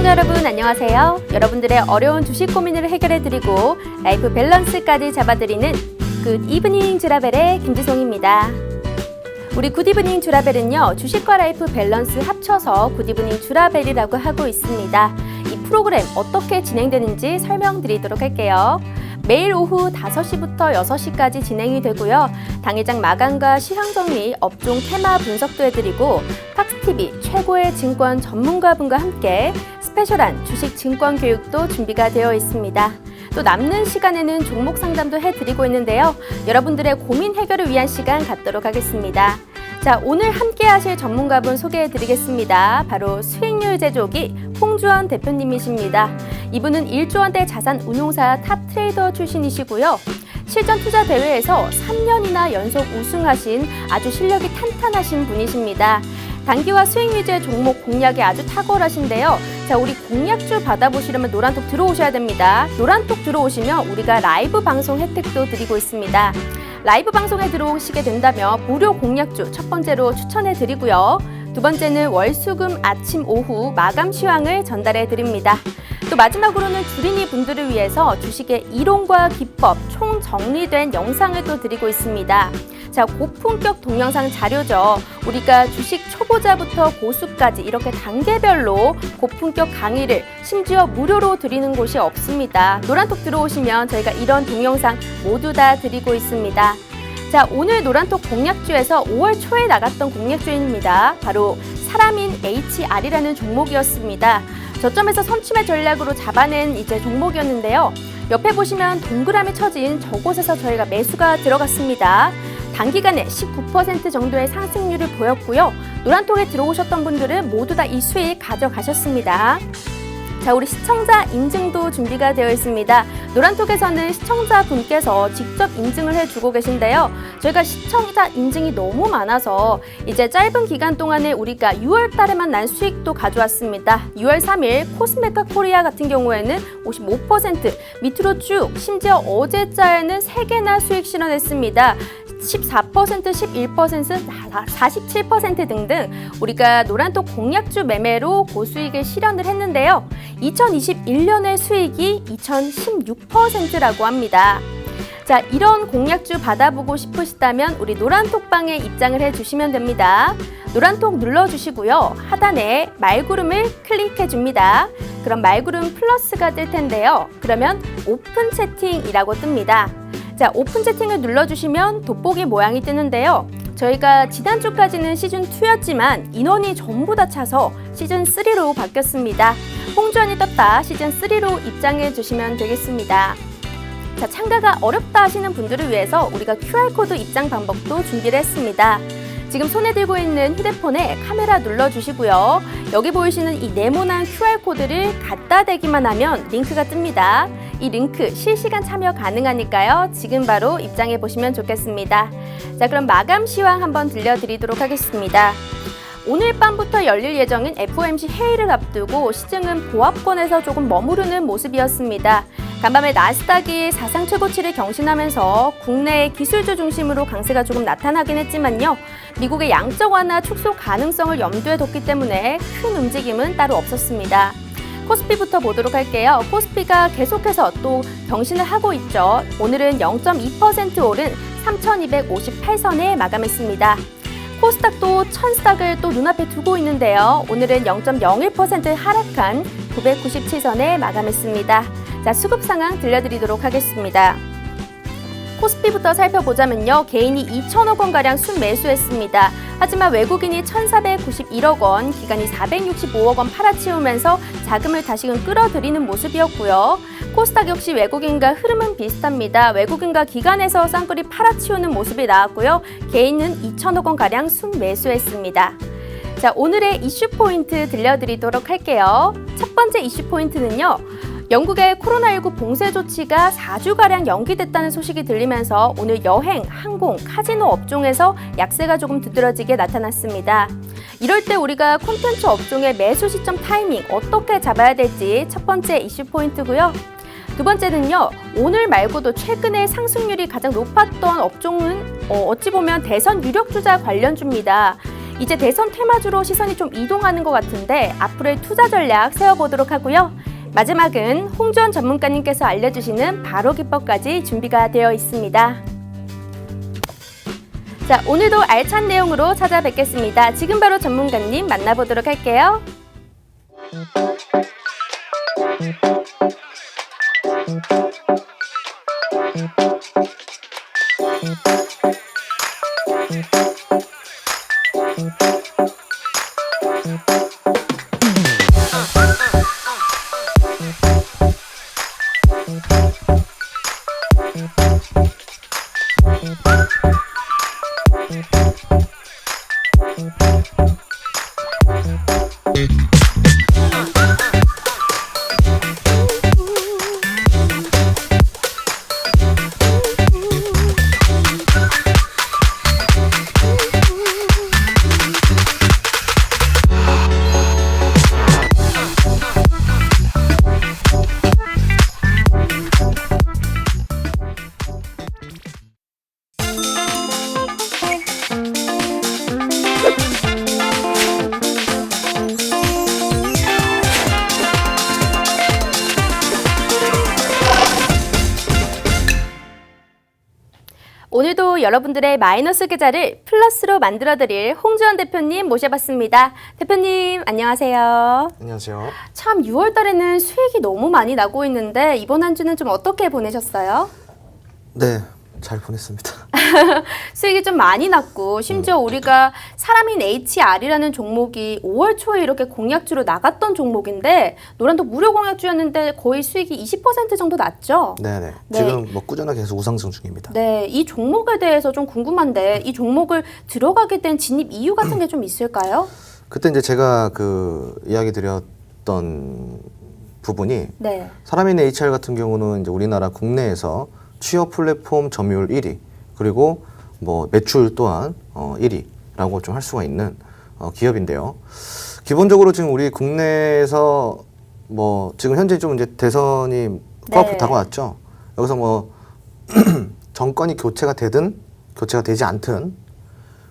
시청자 여러분 안녕하세요. 여러분들의 어려운 주식 고민을 해결해드리고 라이프 밸런스까지 잡아드리는 굿 이브닝 주라벨의 김지송입니다. 우리 굿 이브닝 주라벨은요, 주식과 라이프 밸런스 합쳐서 굿 이브닝 주라벨이라고 하고 있습니다. 이 프로그램 어떻게 진행되는지 설명드리도록 할게요. 매일 오후 5시부터 6시까지 진행이 되고요. 당일장 마감과 시황 정리, 업종 테마 분석도 해드리고 팍스TV 최고의 증권 전문가분과 함께 스페셜한 주식 증권 교육도 준비가 되어 있습니다. 또 남는 시간에는 종목 상담도 해드리고 있는데요. 여러분들의 고민 해결을 위한 시간 갖도록 하겠습니다. 자, 오늘 함께 하실 전문가분 소개해드리겠습니다. 바로 수익률 제조기 홍주원 대표님이십니다. 이분은 1조 원대 자산 운용사 탑 트레이더 출신이시고요. 실전 투자 대회에서 3년이나 연속 우승하신 아주 실력이 탄탄하신 분이십니다. 단기와 수익 위주의 종목 공략이 아주 탁월하신데요. 자, 우리 공략주 받아보시려면 노란톡 들어오셔야 됩니다. 노란톡 들어오시면 우리가 라이브 방송 혜택도 드리고 있습니다. 라이브 방송에 들어오시게 된다면 무료 공략주 첫 번째로 추천해 드리고요. 두 번째는 월수금 아침 오후 마감 시황을 전달해 드립니다. 또 마지막으로는 주린이 분들을 위해서 주식의 이론과 기법 총 정리된 영상을 또 드리고 있습니다. 자, 고품격 동영상 자료죠. 우리가 주식 초보자부터 고수까지 이렇게 단계별로 고품격 강의를 심지어 무료로 드리는 곳이 없습니다. 노란톡 들어오시면 저희가 이런 동영상 모두 다 드리고 있습니다. 자, 오늘 노란톡 공략주에서 5월 초에 나갔던 공략주입니다. 바로 사람인 HR이라는 종목이었습니다. 저점에서 선취매 전략으로 잡아낸 이제 종목이었는데요. 옆에 보시면 동그라미 쳐진 저곳에서 저희가 매수가 들어갔습니다. 단기간에 19% 정도의 상승률을 보였고요. 노란톡에 들어오셨던 분들은 모두 다 이 수익 가져가셨습니다. 자, 우리 시청자 인증도 준비가 되어 있습니다. 노란톡에서는 시청자분께서 직접 인증을 해주고 계신데요. 저희가 시청자 인증이 너무 많아서 이제 짧은 기간 동안에 우리가 6월 달에만 난 수익도 가져왔습니다. 6월 3일 코스메카 코리아 같은 경우에는 55%, 밑으로 쭉 심지어 어제자에는 3개나 수익 실현했습니다. 14%, 11%, 47% 등등 우리가 노란톡 공략주 매매로 고수익을 실현을 했는데요. 2021년의 수익이 2016%라고 합니다. 자, 이런 공략주 받아보고 싶으시다면 우리 노란톡방에 입장을 해주시면 됩니다. 노란톡 눌러주시고요. 하단에 말구름을 클릭해줍니다. 그럼 말구름 플러스가 뜰 텐데요. 그러면 오픈 채팅이라고 뜹니다. 자, 오픈 채팅을 눌러주시면 돋보기 모양이 뜨는데요. 저희가 지난주까지는 시즌2였지만 인원이 전부 다 차서 시즌3로 바뀌었습니다. 홍주원이 떴다 시즌3로 입장해 주시면 되겠습니다. 자, 참가가 어렵다 하시는 분들을 위해서 우리가 QR코드 입장 방법도 준비를 했습니다. 지금 손에 들고 있는 휴대폰에 카메라 눌러주시고요. 여기 보이시는 이 네모난 QR코드를 갖다 대기만 하면 링크가 뜹니다. 이 링크 실시간 참여 가능하니까요. 지금 바로 입장해 보시면 좋겠습니다. 자, 그럼 마감 시황 한번 들려드리도록 하겠습니다. 오늘 밤부터 열릴 예정인 FOMC 회의를 앞두고 시중은 보합권에서 조금 머무르는 모습이었습니다. 간밤에 나스닥이 사상 최고치를 경신하면서 국내의 기술주 중심으로 강세가 조금 나타나긴 했지만요. 미국의 양적 완화 축소 가능성을 염두에 뒀기 때문에 큰 움직임은 따로 없었습니다. 코스피부터 보도록 할게요. 코스피가 계속해서 또 경신을 하고 있죠. 오늘은 0.2% 오른 3,258선에 마감했습니다. 코스닥도 1000스닥을 또 눈앞에 두고 있는데요. 오늘은 0.01% 하락한 997선에 마감했습니다. 자, 수급 상황 들려드리도록 하겠습니다. 코스피부터 살펴보자면요. 개인이 2천억 원가량 순매수했습니다. 하지만 외국인이 1,491억 원, 기관이 465억 원 팔아치우면서 자금을 다시금 끌어들이는 모습이었고요. 코스닥 역시 외국인과 흐름은 비슷합니다. 외국인과 기관에서 쌍끌이 팔아치우는 모습이 나왔고요. 개인은 2천억 원가량 순매수했습니다. 자, 오늘의 이슈 포인트 들려드리도록 할게요. 첫 번째 이슈 포인트는요. 영국의 코로나19 봉쇄 조치가 4주가량 연기됐다는 소식이 들리면서 오늘 여행, 항공, 카지노 업종에서 약세가 조금 두드러지게 나타났습니다. 이럴 때 우리가 콘텐츠 업종의 매수 시점 타이밍 어떻게 잡아야 될지 첫 번째 이슈 포인트고요. 두 번째는요. 오늘 말고도 최근에 상승률이 가장 높았던 업종은 어찌 보면 대선 유력 주자 관련주입니다. 이제 대선 테마주로 시선이 좀 이동하는 것 같은데 앞으로의 투자 전략 세워보도록 하고요. 마지막은 홍주원 전문가님께서 알려주시는 바로 기법까지 준비가 되어 있습니다. 자, 오늘도 알찬 내용으로 찾아뵙겠습니다. 지금 바로 전문가님 만나보도록 할게요. 오늘도 여러분들의 마이너스 계좌를 플러스로 만들어드릴 홍주원 대표님 모셔봤습니다. 대표님 안녕하세요. 안녕하세요. 참 6월 달에는 수익이 너무 많이 나고 있는데 이번 한 주는 좀 어떻게 보내셨어요? 네, 잘 보냈습니다. 수익이 좀 많이 났고 심지어 우리가 사람인 HR이라는 종목이 5월 초에 이렇게 공약주로 나갔던 종목인데 노란톡 무료 공약주였는데 거의 수익이 20% 정도 났죠? 네네. 네. 지금 뭐 꾸준하게 계속 우상승 중입니다. 네, 이 종목에 대해서 좀 궁금한데 이 종목을 들어가게 된 진입 이유 같은 게 좀 있을까요? 그때 이제 제가 그 이야기 드렸던 부분이 네. 사람인 HR 같은 경우는 이제 우리나라 국내에서 취업 플랫폼 점유율 1위 그리고 뭐 매출 또한 1위라고 좀 할 수가 있는 기업인데요. 기본적으로 지금 우리 국내에서 뭐 지금 현재 좀 이제 대선이 코앞으로 네. 다가왔죠. 여기서 뭐 정권이 교체가 되든 교체가 되지 않든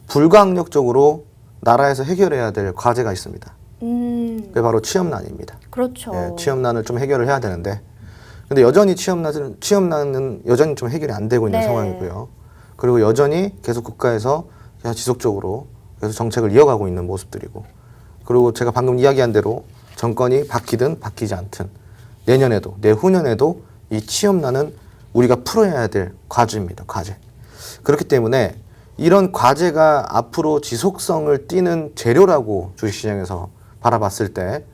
불가항력적으로 나라에서 해결해야 될 과제가 있습니다. 그게 바로 취업난입니다. 그렇죠. 예, 취업난을 좀 해결을 해야 되는데 근데 여전히 취업난은 여전히 좀 해결이 안 되고 있는 네. 상황이고요. 그리고 여전히 계속 국가에서 계속 지속적으로 계속 정책을 이어가고 있는 모습들이고 그리고 제가 방금 이야기한 대로 정권이 바뀌든 바뀌지 않든 내년에도 내후년에도 이 취업난은 우리가 풀어야 될 과제입니다. 과제. 그렇기 때문에 이런 과제가 앞으로 지속성을 띠는 재료라고 주식시장에서 바라봤을 때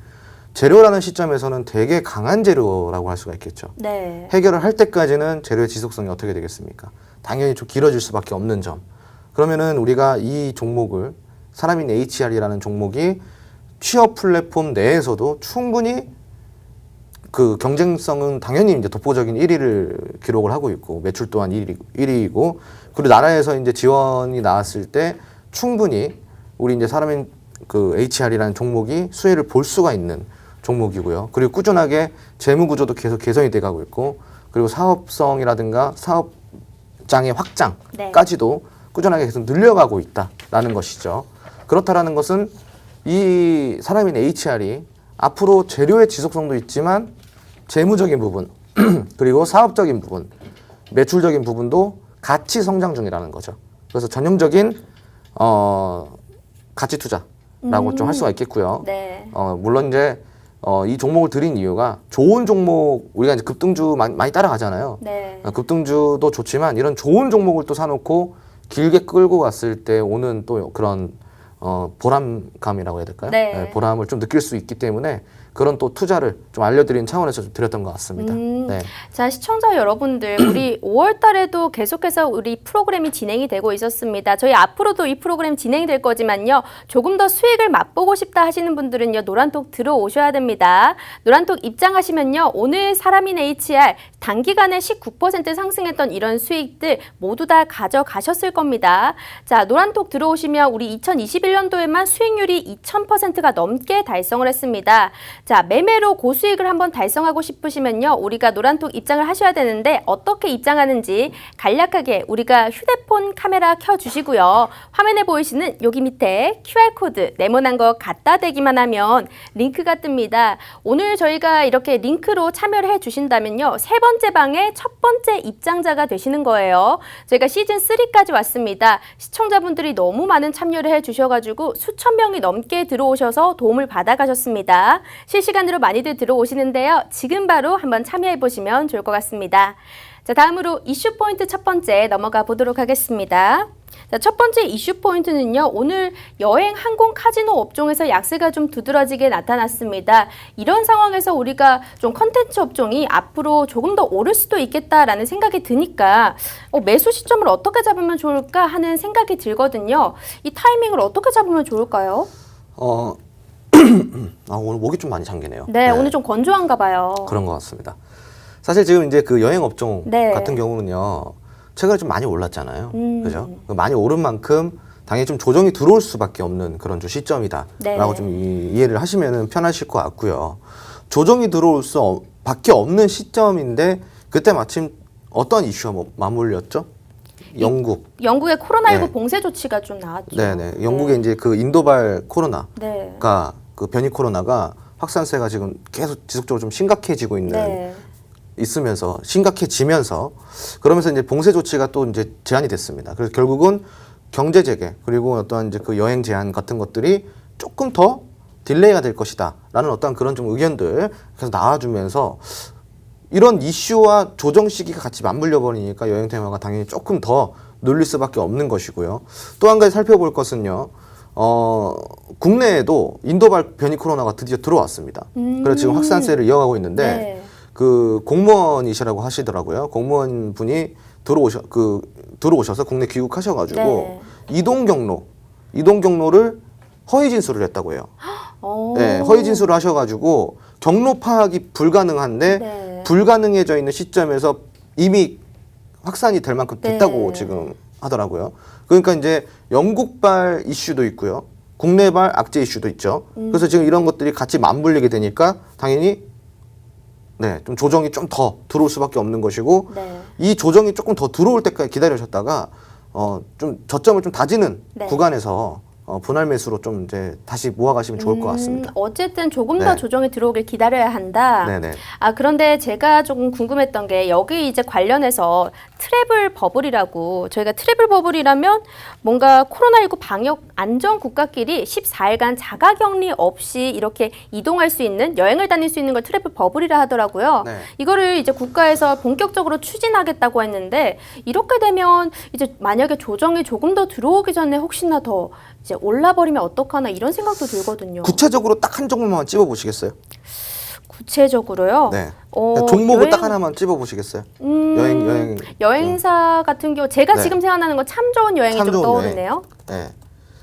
재료라는 시점에서는 되게 강한 재료라고 할 수가 있겠죠. 네. 해결을 할 때까지는 재료의 지속성이 어떻게 되겠습니까? 당연히 좀 길어질 수밖에 없는 점. 그러면은 우리가 이 종목을 사람인 HR이라는 종목이 취업 플랫폼 내에서도 충분히 그 경쟁성은 당연히 이제 독보적인 1위를 기록을 하고 있고 매출 또한 1위이고 그리고 나라에서 이제 지원이 나왔을 때 충분히 우리 이제 사람인 그 HR이라는 종목이 수혜를 볼 수가 있는 종목이고요. 그리고 꾸준하게 재무 구조도 계속 개선이 돼가고 있고 그리고 사업성이라든가 사업장의 확장까지도 꾸준하게 계속 늘려가고 있다라는 것이죠. 그렇다라는 것은 이 사람인 HR이 앞으로 재료의 지속성도 있지만 재무적인 부분 그리고 사업적인 부분, 매출적인 부분도 같이 성장 중이라는 거죠. 그래서 전형적인 가치 투자라고 좀 할 수가 있겠고요. 네. 물론 이제 이 종목을 드린 이유가 좋은 종목 우리가 이제 급등주 많이 따라가잖아요. 네. 급등주도 좋지만 이런 좋은 종목을 또 사놓고 길게 끌고 갔을 때 오는 또 그런 보람감이라고 해야 될까요? 네. 네, 보람을 좀 느낄 수 있기 때문에 그런 또 투자를 좀 알려드리는 차원에서 좀 드렸던 것 같습니다. 네. 자, 시청자 여러분들, 우리 5월 달에도 계속해서 우리 프로그램이 진행이 되고 있었습니다. 저희 앞으로도 이 프로그램 진행될 거지만요. 조금 더 수익을 맛보고 싶다 하시는 분들은요. 노란톡 들어오셔야 됩니다. 노란톡 입장하시면요. 오늘 사람인 HR 단기간에 19% 상승했던 이런 수익들 모두 다 가져가셨을 겁니다. 자, 노란톡 들어오시면 우리 2021 21년도에만 수익률이 2000%가 넘게 달성을 했습니다. 자, 매매로 고수익을 한번 달성하고 싶으시면요. 우리가 노란톡 입장을 하셔야 되는데 어떻게 입장하는지 간략하게 우리가 휴대폰 카메라 켜주시고요. 화면에 보이시는 여기 밑에 QR코드 네모난 거 갖다 대기만 하면 링크가 뜹니다. 오늘 저희가 이렇게 링크로 참여를 해주신다면요. 세 번째 방의 첫 번째 입장자가 되시는 거예요. 저희가 시즌 3까지 왔습니다. 시청자분들이 너무 많은 참여를 해주셔가지고 수천 명이 넘게 들어오셔서 도움을 받아가셨습니다. 실시간으로 많이들 들어오시는데요. 지금 바로 한번 참여해보시면 좋을 것 같습니다. 자, 다음으로 이슈 포인트 첫 번째 넘어가 보도록 하겠습니다. 자, 첫 번째 이슈 포인트는요. 오늘 여행, 항공, 카지노 업종에서 약세가 좀 두드러지게 나타났습니다. 이런 상황에서 우리가 좀 컨텐츠 업종이 앞으로 조금 더 오를 수도 있겠다라는 생각이 드니까 매수 시점을 어떻게 잡으면 좋을까 하는 생각이 들거든요. 이 타이밍을 어떻게 잡으면 좋을까요? 오늘 목이 좀 많이 잠기네요. 네, 오늘 좀 건조한가 봐요. 그런 것 같습니다. 사실 지금 이제 그 여행 업종 네. 같은 경우는요. 최근에 좀 많이 올랐잖아요. 그죠? 많이 오른 만큼 당연히 좀 조정이 들어올 수밖에 없는 그런 좀 시점이다라고 네. 좀 이해를 하시면 편하실 것 같고요. 조정이 들어올 수밖에 없는 시점인데 그때 마침 어떤 이슈가 맞물렸죠? 영국의 코로나19 네. 봉쇄 조치가 좀 나왔죠. 네네. 영국의 이제 그 인도발 코로나가 네. 그 변이 코로나가 확산세가 지금 계속 지속적으로 좀 심각해지고 있는 있으면서 심각해지면서 그러면서 이제 봉쇄 조치가 또 이제 제한이 됐습니다. 그래서 결국은 경제 재개 그리고 어떤 이제 그 여행 제한 같은 것들이 조금 더 딜레이가 될 것이다라는 어떤 그런 좀 의견들 계속 나와주면서 이런 이슈와 조정 시기가 같이 맞물려 버리니까 여행 테마가 당연히 조금 더 눌릴 수밖에 없는 것이고요. 또 한 가지 살펴볼 것은요. 국내에도 인도발 변이 코로나가 드디어 들어왔습니다. 그래서 지금 확산세를 이어가고 있는데 네. 그 공무원이시라고 하시더라고요. 공무원 분이 들어오셔서 국내 귀국하셔가지고 네. 이동 경로를 허위 진술을 했다고 해요. 오. 네, 허위 진술을 하셔가지고 경로 파악이 불가능한데 네. 불가능해져 있는 시점에서 이미 확산이 될 만큼 됐다고 네. 지금 하더라고요. 그러니까 이제 영국발 이슈도 있고요. 국내발 악재 이슈도 있죠. 그래서 지금 이런 것들이 같이 맞물리게 되니까 당연히 좀 조정이 좀 더 들어올 수밖에 없는 것이고 네. 이 조정이 조금 더 들어올 때까지 기다리셨다가 좀 저점을 좀 다지는 네. 구간에서 분할 매수로 좀 이제 다시 모아가시면 좋을 것 같습니다. 어쨌든 조금 더 네. 조정이 들어오길 기다려야 한다. 네네. 그런데 제가 조금 궁금했던 게 여기 이제 관련해서 트래블 버블이라고 저희가 트래블 버블이라면 뭔가 코로나19 방역 안전 국가끼리 14일간 자가격리 없이 이렇게 이동할 수 있는 여행을 다닐 수 있는 걸 트래블 버블이라 하더라고요. 네. 이거를 이제 국가에서 본격적으로 추진하겠다고 했는데 이렇게 되면 이제 만약에 조정이 조금 더 들어오기 전에 혹시나 더 이제 올라버리면 어떡하나 이런 생각도 들거든요. 구체적으로 딱 한 종목만 찝어보시겠어요? 구체적으로요? 네. 종목을 여행- 딱 하나만 찝어보시겠어요? 여행. 여행사 같은 경우 제가 네. 지금 생각나는 건 참 좋은 여행이 참 좀 좋은 떠오르네요. 네.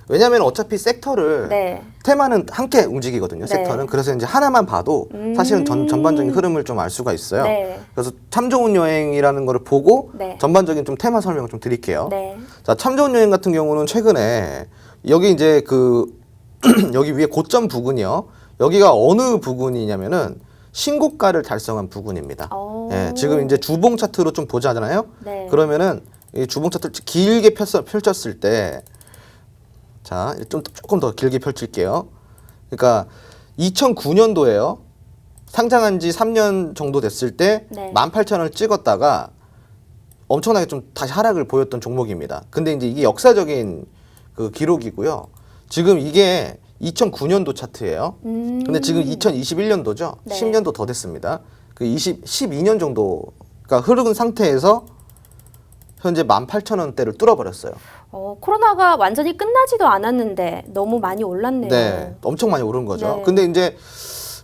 왜냐하면 어차피 섹터를 네. 테마는 함께 움직이거든요. 네. 섹터는. 그래서 이제 하나만 봐도 사실은 전반적인 흐름을 좀 알 수가 있어요. 네. 그래서 참 좋은 여행이라는 거를 보고 네. 전반적인 좀 테마 설명을 좀 드릴게요. 네. 자, 참 좋은 여행 같은 경우는 최근에 여기 이제 그 여기 위에 고점 부근이요. 여기가 어느 부근이냐면은 신고가를 달성한 부근입니다. 오. 예, 지금 이제 주봉 차트로 좀 보자잖아요. 네. 그러면은 이 주봉 차트를 길게 펼쳤을 때, 자, 조금 더 길게 펼칠게요. 그러니까 2009년도에요. 상장한 지 3년 정도 됐을 때 네. 18,000원을 찍었다가 엄청나게 좀 다시 하락을 보였던 종목입니다. 근데 이제 이게 역사적인 그 기록이고요. 지금 이게 2009년도 차트예요. 근데 지금 2021년도죠. 네. 10년도 더 됐습니다. 그 12년 정도가 흐른 상태에서 현재 18,000원대를 뚫어버렸어요. 코로나가 완전히 끝나지도 않았는데 너무 많이 올랐네요. 네, 엄청 많이 오른 거죠. 네. 근데 이제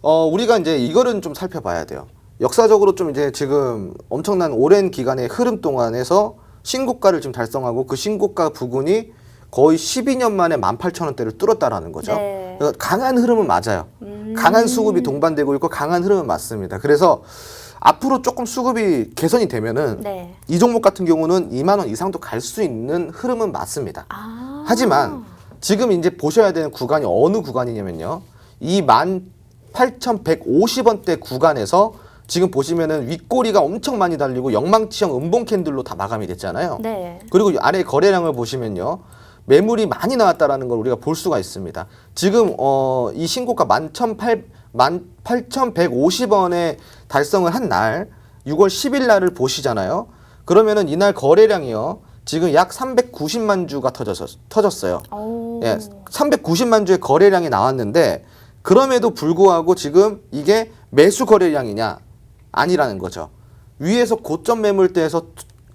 우리가 이제 이거는 좀 살펴봐야 돼요. 역사적으로 좀 이제 지금 엄청난 오랜 기간의 흐름 동안에서 신고가를 지금 달성하고 그 신고가 부근이 거의 12년 만에 18,000원대를 뚫었다라는 거죠. 네. 그래서 강한 흐름은 맞아요. 강한 수급이 동반되고 있고 강한 흐름은 맞습니다. 그래서 앞으로 조금 수급이 개선이 되면은 네. 이 종목 같은 경우는 2만 원 이상도 갈 수 있는 흐름은 맞습니다. 하지만 지금 이제 보셔야 되는 구간이 어느 구간이냐면요. 이 18,150원대 구간에서 지금 보시면은 윗꼬리가 엄청 많이 달리고 영망치형 음봉 캔들로 다 마감이 됐잖아요. 네. 그리고 아래 거래량을 보시면요. 매물이 많이 나왔다라는 걸 우리가 볼 수가 있습니다. 지금 이 신고가 18,150원에 달성을 한 날 6월 10일 날을 보시잖아요. 그러면은 이날 거래량이요. 지금 약 390만 주가 터졌어요. 오. 예, 390만 주의 거래량이 나왔는데 그럼에도 불구하고 지금 이게 매수 거래량이냐? 아니라는 거죠. 위에서 고점 매물대에서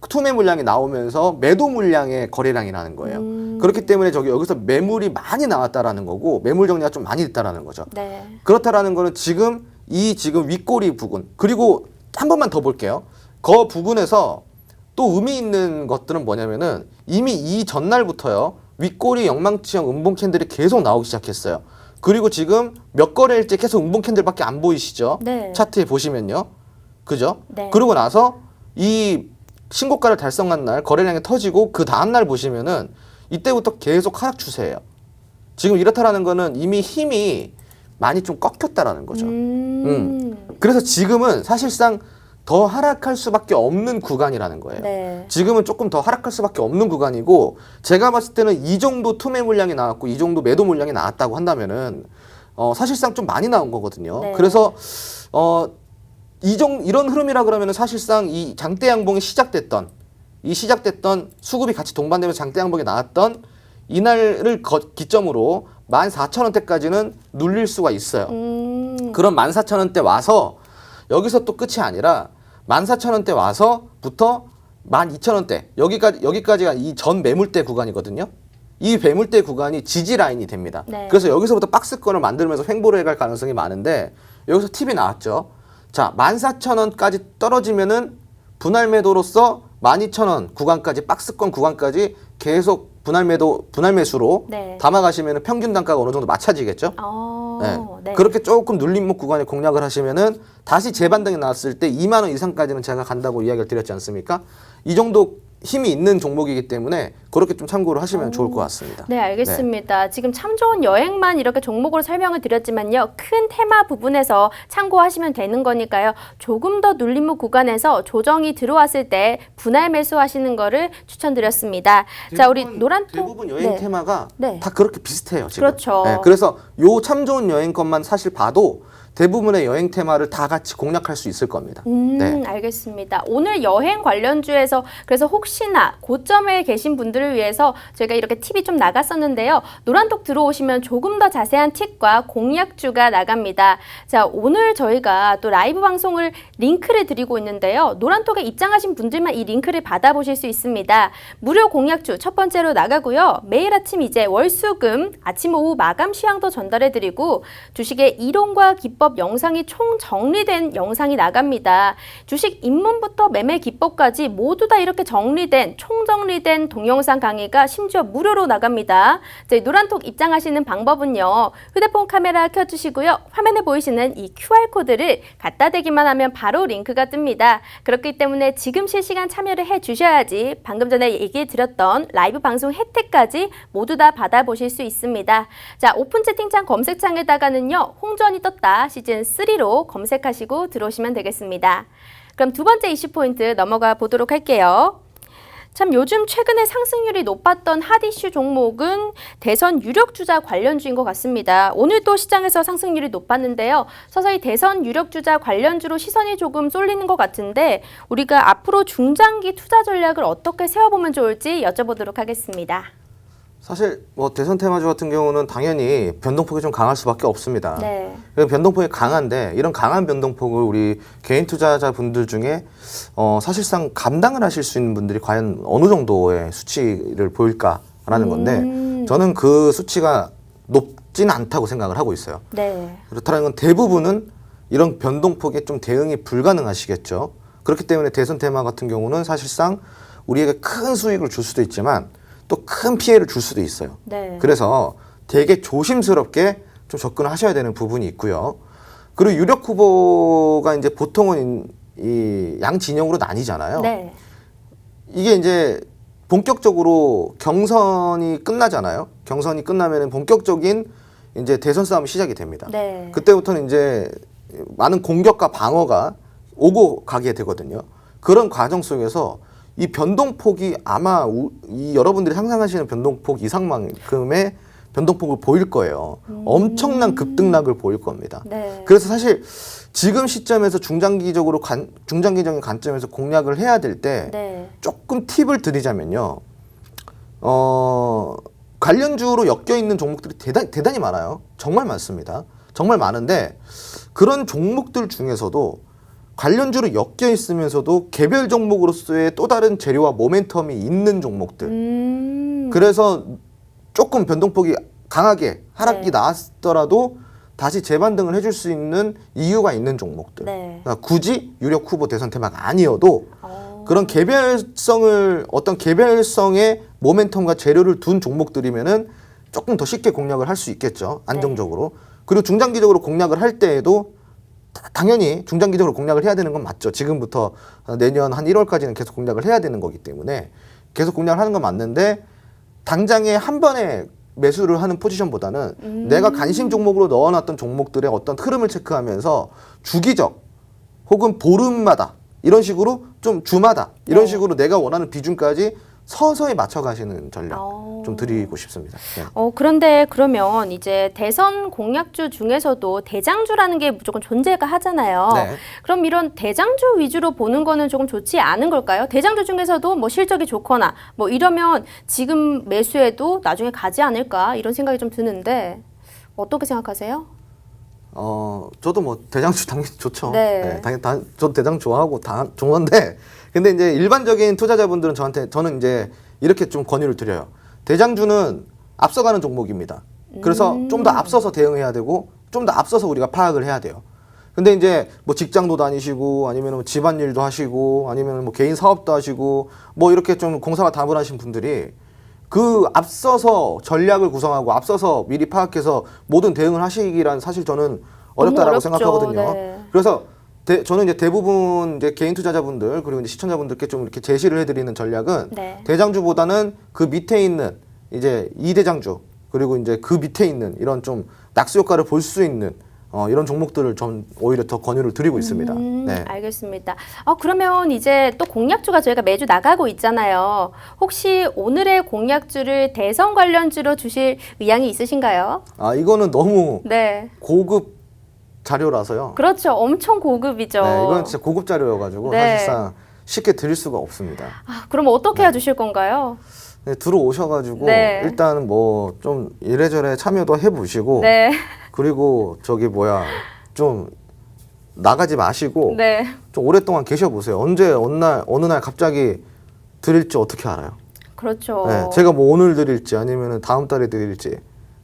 투매 물량이 나오면서 매도 물량의 거래량이 나는 거예요. 그렇기 때문에 여기서 매물이 많이 나왔다라는 거고 매물 정리가 좀 많이 됐다라는 거죠. 네. 그렇다라는 거는 지금 윗꼬리 부분 그리고 한 번만 더 볼게요. 그 부분에서 또 의미 있는 것들은 뭐냐면은 이미 이 전날부터요. 윗꼬리 영망치형 음봉 캔들이 계속 나오기 시작했어요. 그리고 지금 몇 거래일째 계속 음봉 캔들밖에 안 보이시죠? 네. 차트에 보시면요. 그죠? 네. 그러고 나서 이 신고가를 달성한 날 거래량이 터지고 그 다음 날 보시면은 이때부터 계속 하락 추세예요. 지금 이렇다라는 거는 이미 힘이 많이 좀 꺾였다라는 거죠. 그래서 지금은 사실상 더 하락할 수밖에 없는 구간이라는 거예요. 네. 지금은 조금 더 하락할 수밖에 없는 구간이고 제가 봤을 때는 이 정도 투매 물량이 나왔고 이 정도 매도 물량이 나왔다고 한다면은 사실상 좀 많이 나온 거거든요. 네. 그래서 이런 흐름이라 그러면은 사실상 이 장대 양봉이 시작됐던 수급이 같이 동반되면서 장대 양봉이 나왔던 이날을 기점으로 14,000원대까지는 눌릴 수가 있어요. 그럼 14,000원대 와서 여기서 또 끝이 아니라 14,000원대 와서부터 12,000원대 여기까지가 이 전 매물대 구간이거든요. 이 매물대 구간이 지지 라인이 됩니다. 네. 그래서 여기서부터 박스권을 만들면서 횡보를 해갈 가능성이 많은데 여기서 팁이 나왔죠. 자, 14,000원까지 떨어지면은 분할 매도로서 12,000원 구간까지 박스권 구간까지 계속 분할 매수로 네. 담아가시면은 평균 단가가 어느 정도 맞춰지겠죠. 네. 그렇게 조금 눌림목 구간에 공략을 하시면은 다시 재반등이 나왔을 때 2만 원 이상까지는 제가 간다고 이야기를 드렸지 않습니까? 이 정도 힘이 있는 종목이기 때문에 그렇게 좀 참고를 하시면 좋을 것 같습니다. 네, 알겠습니다. 지금 참 좋은 여행만 이렇게 종목으로 설명을 드렸지만요. 큰 테마 부분에서 참고하시면 되는 거니까요. 조금 더 눌림목 구간에서 조정이 들어왔을 때 분할 매수하시는 거를 추천드렸습니다. 자, 우리 노란통. 대부분 여행 네. 테마가 네. 다 그렇게 비슷해요. 지금. 그렇죠. 네, 그래서 요 참 좋은 여행 것만 사실 봐도 대부분의 여행 테마를 다 같이 공략할 수 있을 겁니다. 네. 알겠습니다. 오늘 여행 관련주에서 그래서 혹시나 고점에 계신 분들을 위해서 저희가 이렇게 팁이 좀 나갔었는데요. 노란톡 들어오시면 조금 더 자세한 팁과 공략주가 나갑니다. 자, 오늘 저희가 또 라이브 방송을 링크를 드리고 있는데요. 노란톡에 입장하신 분들만 이 링크를 받아보실 수 있습니다. 무료 공략주 첫 번째로 나가고요. 매일 아침 이제 월수금 아침 오후 마감 시황도 전달해드리고 주식의 이론과 기법 영상이 총 정리된 영상이 나갑니다. 주식 입문부터 매매 기법까지 모두 다 이렇게 총 정리된 동영상 강의가 심지어 무료로 나갑니다. 저희 노란톡 입장하시는 방법은요. 휴대폰 카메라 켜주시고요. 화면에 보이시는 이 QR코드를 갖다 대기만 하면 바로 링크가 뜹니다. 그렇기 때문에 지금 실시간 참여를 해주셔야지 방금 전에 얘기해 드렸던 라이브 방송 혜택까지 모두 다 받아보실 수 있습니다. 자, 오픈 채팅창 검색창에다가는요. 홍전이 떴다 시즌3로 검색하시고 들어오시면 되겠습니다. 그럼 두 번째 이슈 포인트 넘어가 보도록 할게요. 참 요즘 최근에 상승률이 높았던 핫 이슈 종목은 대선 유력주자 관련주인 것 같습니다. 오늘 또 시장에서 상승률이 높았는데요. 서서히 대선 유력주자 관련주로 시선이 조금 쏠리는 것 같은데 우리가 앞으로 중장기 투자 전략을 어떻게 세워보면 좋을지 여쭤보도록 하겠습니다. 사실 뭐 대선 테마주 같은 경우는 당연히 변동폭이 좀 강할 수밖에 없습니다. 네. 변동폭이 강한데 이런 강한 변동폭을 우리 개인 투자자분들 중에 사실상 감당을 하실 수 있는 분들이 과연 어느 정도의 수치를 보일까라는 건데 저는 그 수치가 높지는 않다고 생각을 하고 있어요. 네. 그렇다는 건 대부분은 이런 변동폭에 좀 대응이 불가능하시겠죠. 그렇기 때문에 대선 테마 같은 경우는 사실상 우리에게 큰 수익을 줄 수도 있지만 또 큰 피해를 줄 수도 있어요. 네. 그래서 되게 조심스럽게 좀 접근을 하셔야 되는 부분이 있고요. 그리고 유력 후보가 이제 보통은 이 양 진영으로 나뉘잖아요. 네. 이게 이제 본격적으로 경선이 끝나잖아요. 경선이 끝나면은 본격적인 이제 대선 싸움이 시작이 됩니다. 네. 그때부터는 이제 많은 공격과 방어가 오고 가게 되거든요. 그런 과정 속에서 이 변동폭이 아마 이 여러분들이 상상하시는 변동폭 이상만큼의 변동폭을 보일 거예요. 엄청난 급등락을 보일 겁니다. 네. 그래서 사실 지금 시점에서 중장기적인 관점에서 공략을 해야 될 때 네. 조금 팁을 드리자면요. 관련주로 엮여 있는 종목들이 대단히 많아요. 정말 많습니다. 정말 많은데 그런 종목들 중에서도 관련주로 엮여 있으면서도 개별 종목으로서의 또 다른 재료와 모멘텀이 있는 종목들. 그래서 조금 변동폭이 강하게 하락이 네. 나왔더라도 다시 재반등을 해줄 수 있는 이유가 있는 종목들. 네. 그러니까 굳이 유력 후보 대선 테마가 아니어도 그런 어떤 개별성의 모멘텀과 재료를 둔 종목들이면은 조금 더 쉽게 공략을 할 수 있겠죠. 안정적으로. 그리고 중장기적으로 공략을 할 때에도 당연히 중장기적으로 공략을 해야 되는 건 맞죠. 지금부터 내년 한 1월까지는 계속 공략을 해야 되는 거기 때문에 계속 공략을 하는 건 맞는데 당장에 한 번에 매수를 하는 포지션보다는 내가 관심 종목으로 넣어놨던 종목들의 어떤 흐름을 체크하면서 주기적 혹은 보름마다 이런 식으로 좀 주마다 이런 네. 식으로 내가 원하는 비중까지 서서히 맞춰가시는 전략 좀 드리고 싶습니다. 네. 그런데 그러면 이제 대선 공약주 중에서도 대장주라는 게 무조건 존재가 하잖아요. 네. 그럼 이런 대장주 위주로 보는 거는 조금 좋지 않은 걸까요? 대장주 중에서도 뭐 실적이 좋거나 뭐 이러면 지금 매수해도 나중에 가지 않을까 이런 생각이 좀 드는데 어떻게 생각하세요? 저도 뭐 대장주 당연히 좋죠. 네. 저도 대장 좋아하고 좋은데, 근데 이제 일반적인 투자자분들은 저는 이제 이렇게 좀 권유를 드려요. 대장주는 앞서가는 종목입니다. 그래서 좀 더 앞서서 대응해야 되고, 좀 더 앞서서 우리가 파악을 해야 돼요. 근데 이제 뭐 직장도 다니시고, 아니면 뭐 집안일도 하시고, 아니면 뭐 개인 사업도 하시고, 뭐 이렇게 좀 공사가 다분하신 분들이 그 앞서서 전략을 구성하고 앞서서 미리 파악해서 모든 대응을 하시기란 사실 저는 어렵다라고 어렵죠. 생각하거든요. 네. 그래서 저는 이제 대부분 이제 개인 투자자분들 그리고 이제 시청자분들께 좀 이렇게 제시를 해드리는 전략은 네. 대장주보다는 그 밑에 있는 이제 2대장주 그리고 이제 그 밑에 있는 이런 좀 낙수 효과를 볼 수 있는 이런 종목들을 전 오히려 더 권유를 드리고 있습니다. 네. 알겠습니다. 그러면 이제 또 공약주가 저희가 매주 나가고 있잖아요. 혹시 오늘의 공약주를 대선 관련주로 주실 의향이 있으신가요? 이거는 너무 네. 고급 자료라서요. 그렇죠. 엄청 고급이죠. 네, 이건 진짜 고급 자료여가지고 네. 사실상 쉽게 드릴 수가 없습니다. 그럼 어떻게 해주실 건가요? 네, 들어오셔가지고 네. 일단 뭐 좀 이래저래 참여도 해보시고 네. 그리고 좀 나가지 마시고 네. 좀 오랫동안 계셔보세요. 어느 날 갑자기 드릴지 어떻게 알아요? 그렇죠. 네, 제가 뭐 오늘 드릴지 아니면 다음 달에 드릴지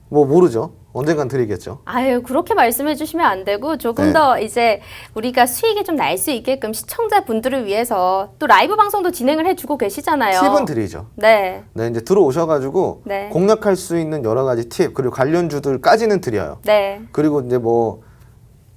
뭐 모르죠. 언젠간 드리겠죠. 아유, 그렇게 말씀해 주시면 안 되고 조금 네. 더 이제 우리가 수익이 좀 날 수 있게끔 시청자분들을 위해서 또 라이브 방송도 진행을 해주고 계시잖아요. 팁은 드리죠. 네. 네, 이제 들어오셔가지고 네. 공략할 수 있는 여러 가지 팁 그리고 관련주들까지는 드려요. 네. 그리고 이제 뭐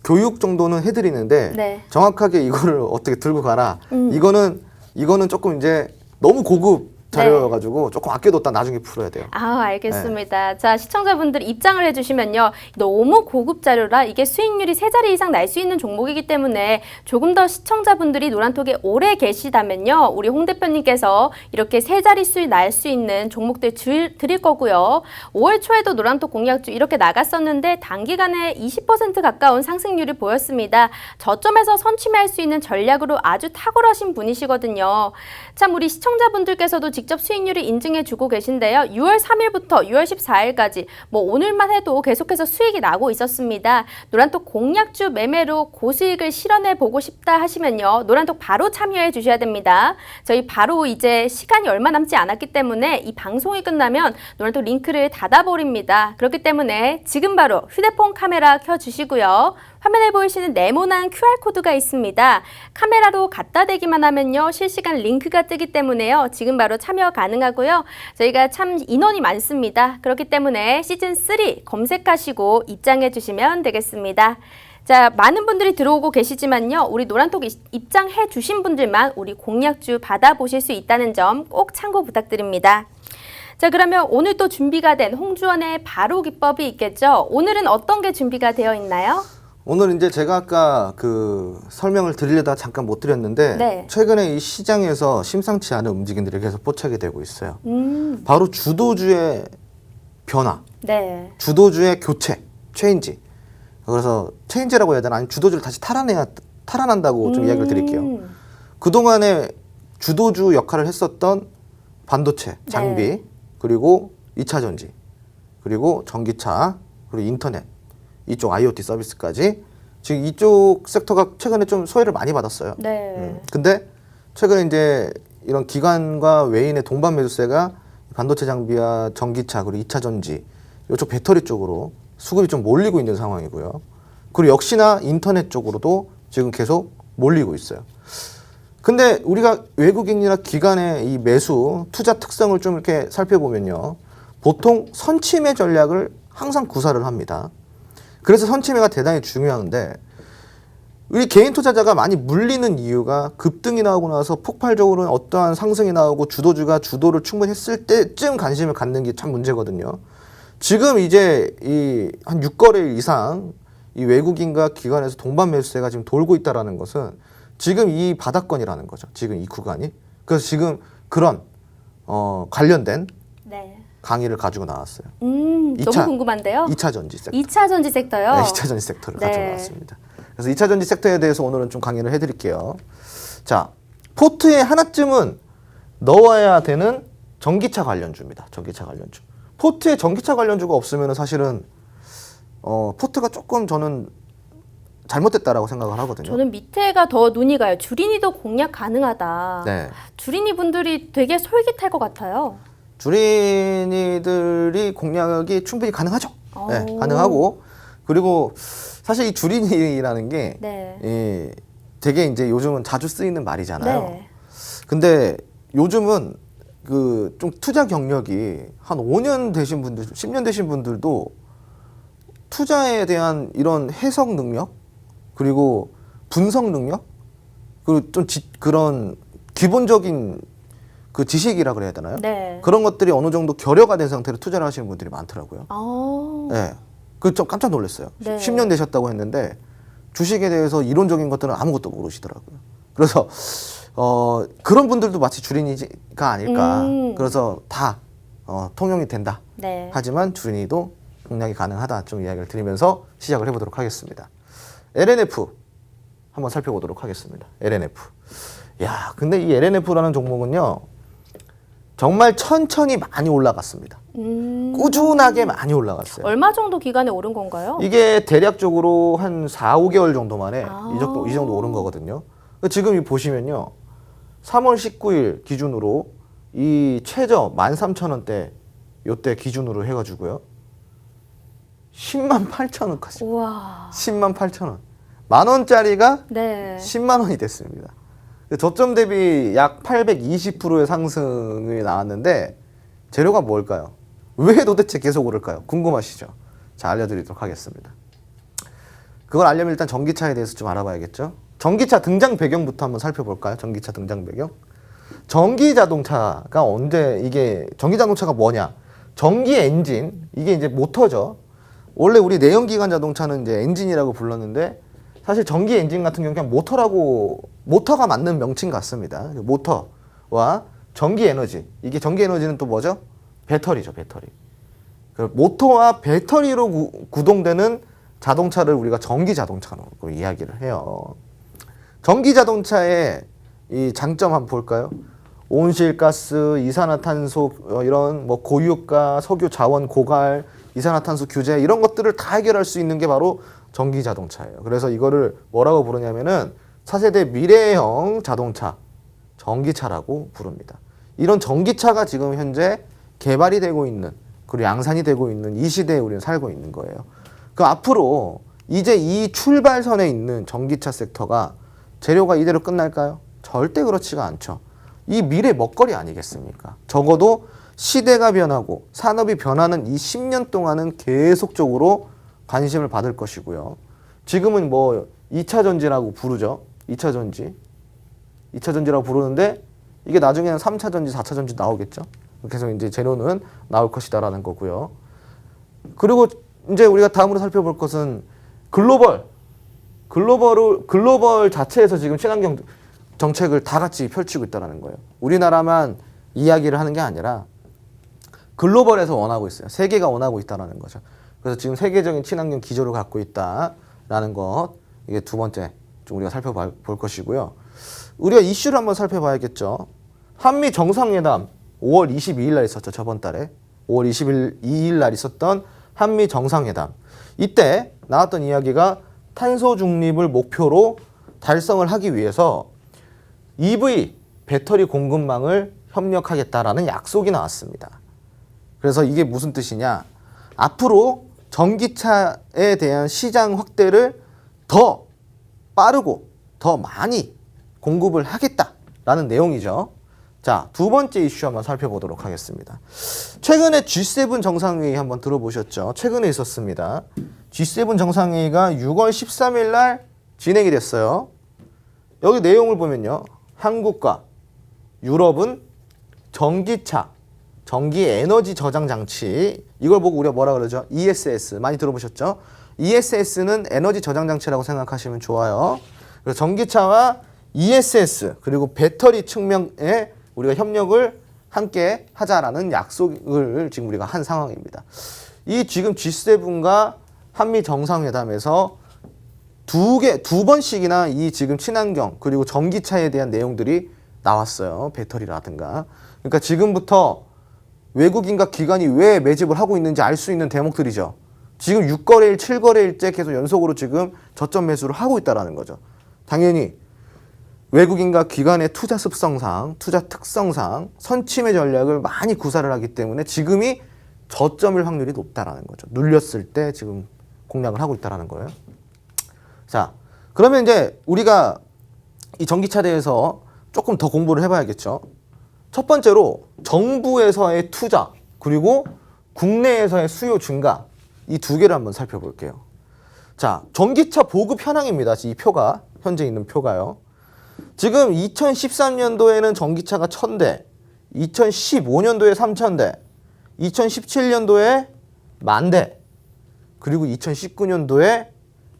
교육 정도는 해드리는데 네. 정확하게 이거를 어떻게 들고 가라. 이거는 조금 이제 너무 고급 자료여가지고 조금 아껴뒀다 나중에 풀어야 돼요. 알겠습니다. 자, 시청자분들 입장을 해주시면요. 너무 고급 자료라 이게 수익률이 3자리 이상 날 수 있는 종목이기 때문에 조금 더 시청자분들이 노란톡에 오래 계시다면요. 우리 홍 대표님께서 이렇게 3자리 수익 날 수 있는 종목들 드릴 거고요. 5월 초에도 노란톡 공약주 이렇게 나갔었는데 단기간에 20% 가까운 상승률을 보였습니다. 저점에서 선취할 수 있는 전략으로 아주 탁월하신 분이시거든요. 참 우리 시청자분들께서도 직접 수익률을 인증해주고 계신데요. 6월 3일부터 6월 14일까지 뭐 오늘만 해도 계속해서 수익이 나고 있었습니다. 노란톡 공약주 매매로 고수익을 실현해보고 싶다 하시면요. 노란톡 바로 참여해 주셔야 됩니다. 저희 바로 이제 시간이 얼마 남지 않았기 때문에 이 방송이 끝나면 노란톡 링크를 닫아버립니다. 그렇기 때문에 지금 바로 휴대폰 카메라 켜주시고요. 화면에 보이시는 네모난 QR코드가 있습니다. 카메라로 갖다 대기만 하면요. 실시간 링크가 뜨기 때문에요. 지금 바로 참여 가능하고요. 저희가 참 인원이 많습니다. 그렇기 때문에 시즌3 검색하시고 입장해 주시면 되겠습니다. 자, 많은 분들이 들어오고 계시지만요. 우리 노란톡 입장해 주신 분들만 우리 공약주 받아보실 수 있다는 점 꼭 참고 부탁드립니다. 자, 그러면 오늘 또 준비가 된 홍주원의 바로 기법이 있겠죠? 오늘은 어떤 게 준비가 되어 있나요? 오늘 이제 제가 아까 그 설명을 드리려다 잠깐 못 드렸는데 네. 최근에 이 시장에서 심상치 않은 움직임들이 계속 포착이 되고 있어요. 바로 주도주의 변화, 네. 주도주의 교체, 체인지. 그래서 체인지라고 해야 되나? 아니 주도주를 다시 탈환한다고 좀 이야기를 드릴게요. 그동안에 주도주 역할을 했었던 반도체, 장비, 네. 그리고 2차 전지, 그리고 전기차, 그리고 인터넷, 이쪽 IoT 서비스까지 지금 이쪽 섹터가 최근에 좀 소외를 많이 받았어요. 네. 근데 최근에 이제 이런 기관과 외인의 동반 매수세가 반도체 장비와 전기차, 그리고 2차 전지, 이쪽 배터리 쪽으로 수급이 좀 몰리고 있는 상황이고요. 그리고 역시나 인터넷 쪽으로도 지금 계속 몰리고 있어요. 근데 우리가 외국인이나 기관의 이 매수, 투자 특성을 좀 이렇게 살펴보면요. 보통 선침해 전략을 항상 구사를 합니다. 그래서 선침해가 대단히 중요한데 우리 개인 투자자가 많이 물리는 이유가 급등이 나오고 나서 폭발적으로 어떠한 상승이 나오고 주도주가 주도를 충분히 했을 때쯤 관심을 갖는 게 참 문제거든요. 지금 이제 이 한 6거래일 이상 이 외국인과 기관에서 동반 매수세가 지금 돌고 있다라는 것은 지금 이 바닥권이라는 거죠. 지금 이 구간이. 그래서 지금 그런 관련된 네. 강의를 가지고 나왔어요. 너무 궁금한데요. 2차 전지 섹터. 2차 전지 섹터요? 네, 2차 전지 섹터를 네. 가지고 나왔습니다. 그래서 2차 전지 섹터에 대해서 오늘은 좀 강의를 해드릴게요. 자, 포트에 하나쯤은 넣어야 되는 전기차 관련주입니다. 전기차 관련주. 포트에 전기차 관련주가 없으면 사실은 포트가 조금 저는 잘못됐다라고 생각을 하거든요. 저는 밑에가 더 눈이 가요. 주린이도 공략 가능하다. 네. 주린이 분들이 되게 솔깃할 것 같아요. 주린이들이 공략이 충분히 가능하죠. 네, 가능하고 그리고 사실 이 주린이라는 게 네. 되게 이제 요즘은 자주 쓰이는 말이잖아요. 네. 근데 요즘은 그 좀 투자 경력이 한 5년 되신 분들, 10년 되신 분들도 투자에 대한 이런 해석 능력 그리고 분석 능력 그리고 좀 그런 기본적인 그 지식이라 그래야 되나요? 네. 그런 것들이 어느 정도 결여가 된 상태로 투자를 하시는 분들이 많더라고요. 네. 그 좀 깜짝 놀랐어요. 네. 10년 되셨다고 했는데 주식에 대해서 이론적인 것들은 아무것도 모르시더라고요. 그래서 그런 분들도 마치 주린이가 아닐까. 그래서 다 통용이 된다. 네. 하지만 주린이도 공략이 가능하다. 좀 이야기를 드리면서 시작을 해보도록 하겠습니다. LNF 한번 살펴보도록 하겠습니다. LNF. 야, 근데 이 LNF라는 종목은요. 정말 천천히 많이 올라갔습니다. 꾸준하게 많이 올라갔어요. 얼마 정도 기간에 오른 건가요? 이게 대략적으로 한 4, 5개월 정도 만에 이 정도 오른 거거든요. 지금 보시면요. 3월 19일 기준으로 이 최저 13,000원대 요때 기준으로 해가지고요. 10만 8천 원까지. 우와. 10만 8천 원. 만 원짜리가 네. 10만 원이 됐습니다. 저점 대비 약 820%의 상승이 나왔는데 재료가 뭘까요? 왜 도대체 계속 오를까요? 궁금하시죠? 자, 알려드리도록 하겠습니다. 그걸 알려면 일단 전기차에 대해서 좀 알아봐야겠죠? 전기차 등장 배경부터 한번 살펴볼까요? 전기차 등장 배경. 전기 자동차가 이게 전기 자동차가 뭐냐? 전기 엔진, 이게 이제 모터죠. 원래 우리 내연기관 자동차는 이제 엔진이라고 불렀는데 사실 전기 엔진 같은 경우는 그냥 모터가 맞는 명칭 같습니다. 모터와 전기 에너지. 이게 전기 에너지는 또 뭐죠? 배터리죠, 배터리. 모터와 배터리로 구동되는 자동차를 우리가 전기 자동차로 이야기를 해요. 전기 자동차의 이 장점 한번 볼까요? 온실가스, 이산화탄소 이런 뭐 고유가, 석유 자원 고갈, 이산화탄소 규제 이런 것들을 다 해결할 수 있는 게 바로 전기 자동차예요. 그래서 이거를 뭐라고 부르냐면은 차세대 미래형 자동차, 전기차라고 부릅니다. 이런 전기차가 지금 현재 개발이 되고 있는 그리고 양산이 되고 있는 이 시대에 우리는 살고 있는 거예요. 그 앞으로 이제 이 출발선에 있는 전기차 섹터가 재료가 이대로 끝날까요? 절대 그렇지가 않죠. 이 미래 먹거리 아니겠습니까? 적어도 시대가 변하고 산업이 변하는 이 10년 동안은 계속적으로 관심을 받을 것이고요. 지금은 뭐 2차 전지라고 부르죠. 2차 전지. 2차 전지라고 부르는데 이게 나중에는 3차 전지, 4차 전지 나오겠죠. 그래서 이제 재료는 나올 것이다라는 거고요. 그리고 이제 우리가 다음으로 살펴볼 것은 글로벌 자체에서 지금 친환경 정책을 다 같이 펼치고 있다는 거예요. 우리나라만 이야기를 하는 게 아니라 글로벌에서 원하고 있어요. 세계가 원하고 있다는 거죠. 그래서 지금 세계적인 친환경 기조를 갖고 있다라는 것, 이게 두 번째 좀 우리가 살펴볼 것이고요. 우리가 이슈를 한번 살펴봐야겠죠. 한미 정상회담 5월 22일 날 있었죠. 저번 달에 5월 22일 날 있었던 한미 정상회담. 이때 나왔던 이야기가 탄소 중립을 목표로 달성을 하기 위해서 EV 배터리 공급망을 협력하겠다라는 약속이 나왔습니다. 그래서 이게 무슨 뜻이냐? 앞으로 전기차에 대한 시장 확대를 더 빠르고 더 많이 공급을 하겠다라는 내용이죠. 자, 두 번째 이슈 한번 살펴보도록 하겠습니다. 최근에 G7 정상회의 한번 들어보셨죠? 최근에 있었습니다. G7 정상회의가 6월 13일 날 진행이 됐어요. 여기 내용을 보면요. 한국과 유럽은 전기차, 전기 에너지 저장 장치, 이걸 보고 우리가 뭐라 그러죠? ESS 많이 들어보셨죠? ESS는 에너지 저장 장치라고 생각하시면 좋아요. 그래서 전기차와 ESS 그리고 배터리 측면에 우리가 협력을 함께 하자라는 약속을 지금 우리가 한 상황입니다. 이 지금 G7과 한미 정상회담에서 두 번씩이나 이 지금 친환경 그리고 전기차에 대한 내용들이 나왔어요. 배터리라든가. 그러니까 지금부터 외국인과 기관이 왜 매집을 하고 있는지 알 수 있는 대목들이죠. 지금 6거래일, 7거래일째 계속 연속으로 지금 저점 매수를 하고 있다는 거죠. 당연히 외국인과 기관의 투자 습성상, 투자 특성상 선침해 전략을 많이 구사를 하기 때문에 지금이 저점일 확률이 높다라는 거죠. 눌렸을 때 지금 공략을 하고 있다는 거예요. 자, 그러면 이제 우리가 이 전기차에 대해서 조금 더 공부를 해봐야겠죠. 첫 번째로 정부에서의 투자 그리고 국내에서의 수요 증가, 이 두 개를 한번 살펴볼게요. 자, 전기차 보급 현황입니다. 이 표가 현재 있는 표가요. 지금 2013년도에는 전기차가 1000대, 2015년도에 3000대, 2017년도에 10,000대, 그리고 2019년도에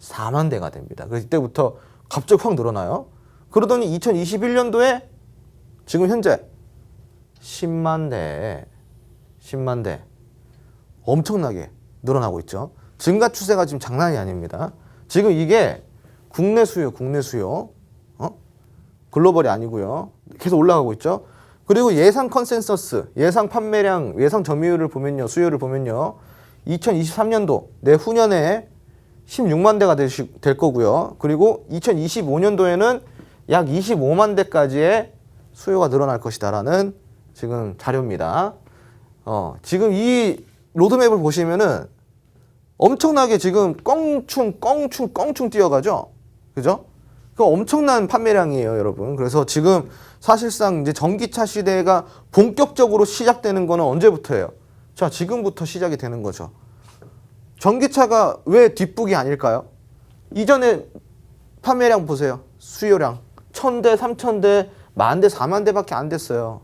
4만 대가 됩니다. 그래서 이때부터 갑자기 확 늘어나요. 그러더니 2021년도에 지금 현재 10만 대, 10만 대 엄청나게 늘어나고 있죠. 증가 추세가 지금 장난이 아닙니다. 지금 이게 국내 수요, 글로벌이 아니고요. 계속 올라가고 있죠. 그리고 예상 컨센서스, 예상 판매량, 예상 점유율을 보면요, 수요를 보면요, 2023년도 내후년에 16만 대가 될 거고요. 그리고 2025년도에는 약 25만 대까지의 수요가 늘어날 것이다라는 지금 자료입니다. 지금 이 로드맵을 보시면은 엄청나게 지금 껑충 뛰어가죠? 그죠? 그 엄청난 판매량이에요, 여러분. 그래서 지금 사실상 이제 전기차 시대가 본격적으로 시작되는 거는 언제부터예요? 자, 지금부터 시작이 되는 거죠. 전기차가 왜 뒷북이 아닐까요? 이전에 판매량 보세요. 수요량 1000대, 3000대, 10,000대, 4만 대밖에 안 됐어요.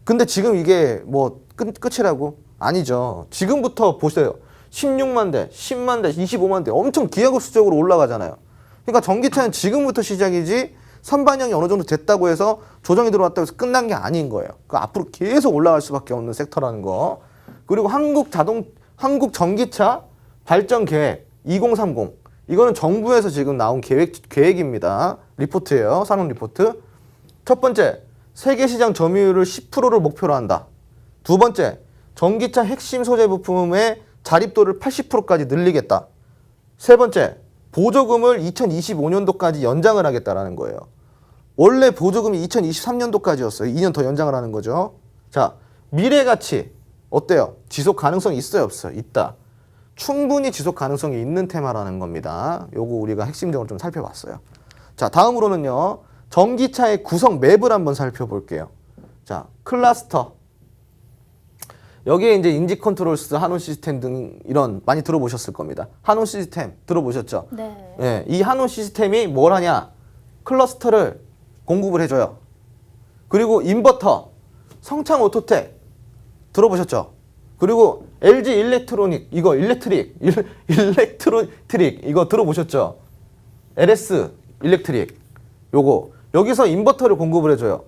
근데 지금 이게 뭐 끝이라고? 아니죠. 지금부터 보세요. 16만 대, 10만 대, 25만 대 엄청 기하급수적으로 올라가잖아요. 그러니까 전기차는 지금부터 시작이지 선반영이 어느 정도 됐다고 해서 조정이 들어왔다고 해서 끝난 게 아닌 거예요. 그 앞으로 계속 올라갈 수밖에 없는 섹터라는 거. 그리고 한국 전기차 발전 계획 2030, 이거는 정부에서 지금 나온 계획입니다. 리포트예요. 산업 리포트. 첫 번째, 세계 시장 점유율을 10%를 목표로 한다. 두 번째, 전기차 핵심 소재 부품의 자립도를 80%까지 늘리겠다. 세 번째, 보조금을 2025년도까지 연장을 하겠다라는 거예요. 원래 보조금이 2023년도까지였어요. 2년 더 연장을 하는 거죠. 자, 미래 가치 어때요? 지속 가능성이 있어요, 없어요? 있다. 충분히 지속 가능성이 있는 테마라는 겁니다. 요거 우리가 핵심적으로 좀 살펴봤어요. 자, 다음으로는요, 전기차의 구성 맵을 한번 살펴볼게요. 자, 클러스터. 여기에 이제 인지 컨트롤스, 한온 시스템 등 이런 많이 들어보셨을 겁니다. 한온 시스템 들어보셨죠? 네. 예, 이 한온 시스템이 뭘 하냐? 클러스터를 공급을 해줘요. 그리고 인버터, 성창 오토텍 들어보셨죠? 그리고 LG 일렉트로닉 이거 일렉트릭 이거 들어보셨죠? LS 일렉트릭 요거 여기서 인버터를 공급을 해줘요.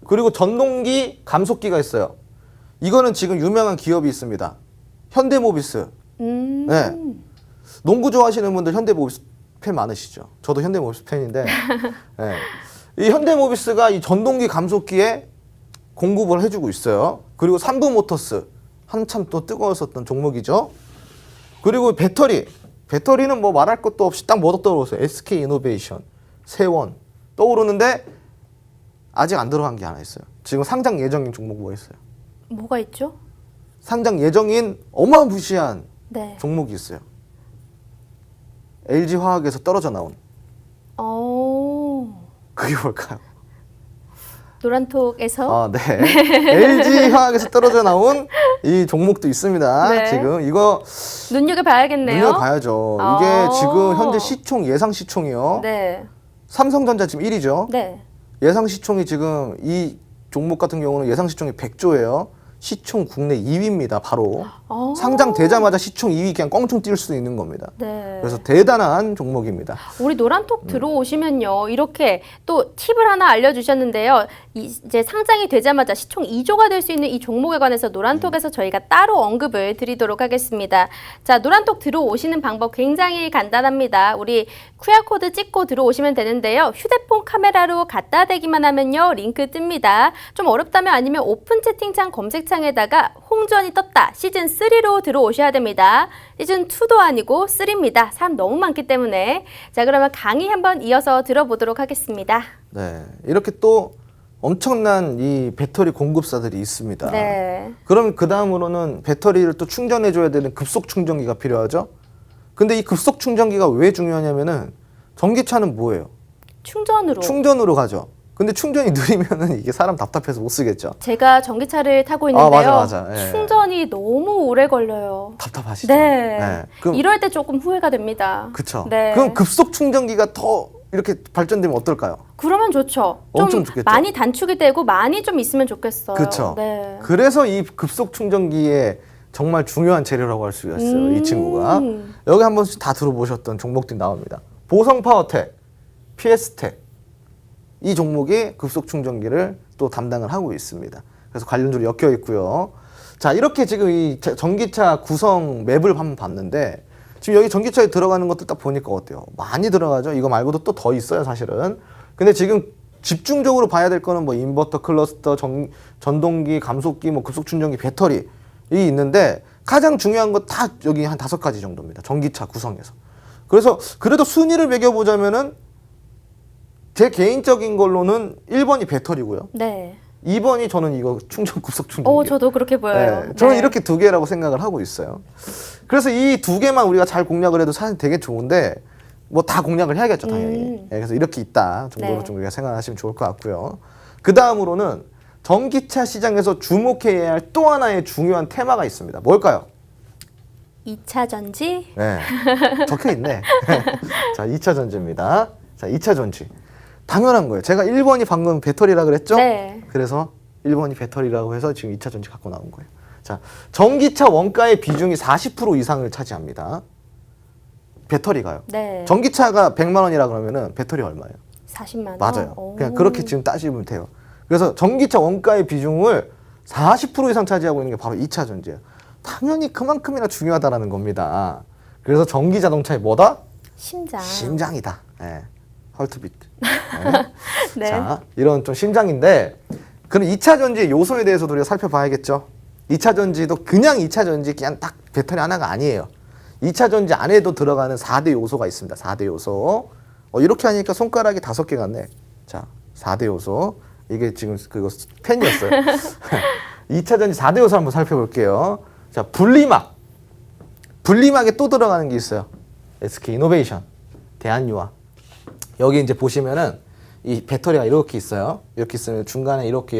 그리고 전동기 감속기가 있어요. 이거는 지금 유명한 기업이 있습니다. 현대모비스. 네. 농구 좋아하시는 분들 현대모비스 팬 많으시죠? 저도 현대모비스 팬인데 네. 이 현대모비스가 이 전동기 감속기에 공급을 해주고 있어요. 그리고 삼부모터스 한참 또 뜨거웠었던 종목이죠. 그리고 배터리는 뭐 말할 것도 없이 딱 뭐도 떠오르세요. SK이노베이션, 세원 떠오르는데 아직 안 들어간 게 하나 있어요. 지금 상장 예정인 종목 뭐 있어요? 뭐가 있죠? 상장 예정인 어마무시한 네. 종목이 있어요. LG화학에서 떨어져 나온. 그게 뭘까요? 노란톡에서 아, 네. LG화학에서 떨어져 나온 이 종목도 있습니다. 네. 지금 이거 눈여겨봐야겠네요. 눈여봐야죠. 이게 지금 현재 시총 예상 시총이요. 네. 삼성전자 지금 1위죠. 네. 예상 시총이 지금 이 종목 같은 경우는 예상 시총이 100조예요. 시총 국내 2위입니다. 바로 상장되자마자 시총 2위 그냥 껑충 뛸 수 있는 겁니다. 네. 그래서 대단한 종목입니다. 우리 노란톡 들어오시면요. 이렇게 또 팁을 하나 알려주셨는데요. 이제 상장이 되자마자 시총 2조가 될 수 있는 이 종목에 관해서 노란톡에서 저희가 따로 언급을 드리도록 하겠습니다. 자, 노란톡 들어오시는 방법 굉장히 간단합니다. 우리 QR코드 찍고 들어오시면 되는데요. 휴대폰 카메라로 갖다 대기만 하면요. 링크 뜹니다. 좀 어렵다면 아니면 오픈 채팅창 검색창에다가 홍전이 떴다. 시즌3로 들어오셔야 됩니다. 시즌2도 아니고 3입니다. 사람 너무 많기 때문에. 자, 그러면 강의 한번 이어서 들어보도록 하겠습니다. 네. 이렇게 또 엄청난 이 배터리 공급사들이 있습니다. 네. 그럼 그 다음으로는 배터리를 또 충전해줘야 되는 급속 충전기가 필요하죠. 근데 이 급속 충전기가 왜 중요하냐면은 전기차는 뭐예요? 충전으로 가죠. 근데 충전이 느리면은 이게 사람 답답해서 못 쓰겠죠. 제가 전기차를 타고 있는데요. 맞아. 예. 충전이 너무 오래 걸려요. 답답하시죠. 네. 예. 그럼 이럴 때 조금 후회가 됩니다. 그쵸. 네. 그럼 급속 충전기가 더 이렇게 발전되면 어떨까요? 그러면 좋죠. 엄청 좀 좋겠죠. 많이 단축이 되고 많이 좀 있으면 좋겠어요. 그렇죠. 네. 그래서 이 급속 충전기의 정말 중요한 재료라고 할 수가 있어요. 이 친구가. 여기 한 번씩 다 들어보셨던 종목들이 나옵니다. 보성 파워텍, PS텍. 이 종목이 급속 충전기를 또 담당을 하고 있습니다. 그래서 관련주로 엮여 있고요. 자, 이렇게 지금 이 전기차 구성 맵을 한번 봤는데 지금 여기 전기차에 들어가는 것도 딱 보니까 어때요? 많이 들어가죠? 이거 말고도 또 더 있어요, 사실은. 근데 지금 집중적으로 봐야 될 거는 뭐 인버터, 클러스터, 전동기, 감속기, 뭐 급속 충전기, 배터리 이 있는데 가장 중요한 거 다 여기 한 5가지 정도입니다. 전기차 구성에서. 그래서 그래도 순위를 매겨보자면은 제 개인적인 걸로는 1번이 배터리고요. 네. 2번이 저는 이거 급속 충전기. 저도 그렇게 보여요. 네, 저는 네. 이렇게 두 개라고 생각을 하고 있어요. 그래서 이 두 개만 우리가 잘 공략을 해도 사실 되게 좋은데 뭐 다 공략을 해야겠죠, 당연히. 네, 그래서 이렇게 있다 정도로 네. 좀 우리가 생각하시면 좋을 것 같고요. 그 다음으로는 전기차 시장에서 주목해야 할 또 하나의 중요한 테마가 있습니다. 뭘까요? 2차 전지. 네, 적혀 있네. 자, 2차 전지입니다. 자, 2차 전지. 당연한 거예요. 제가 1번이 방금 배터리라 그랬죠? 네. 그래서 1번이 배터리라고 해서 지금 2차 전지 갖고 나온 거예요. 자, 전기차 원가의 비중이 40% 이상을 차지합니다. 배터리가요. 네. 전기차가 100만 원이라 그러면은 배터리 얼마예요? 40만 원. 맞아요. 오. 그냥 그렇게 지금 따지면 돼요. 그래서 전기차 원가의 비중을 40% 이상 차지하고 있는 게 바로 2차 전지예요. 당연히 그만큼이나 중요하다라는 겁니다. 그래서 전기 자동차의 뭐다? 심장. 심장이다. 네. 헐트비트. 네. 자, 이런 좀 심장인데 그럼 2차 전지의 요소에 대해서도 우리가 살펴봐야겠죠. 2차 전지도 그냥 2차 전지 그냥 딱 배터리 하나가 아니에요. 2차 전지 안에도 들어가는 4대 요소가 있습니다. 4대 요소. 이렇게 하니까 손가락이 5개 같네. 자, 4대 요소. 이게 지금 그거 펜이었어요. 2차 전지 4대 요소 한번 살펴볼게요. 자, 분리막. 분리막에 또 들어가는 게 있어요. SK이노베이션, 대한유화. 여기 이제 보시면은 이 배터리가 이렇게 있어요. 이렇게 있으면 중간에 이렇게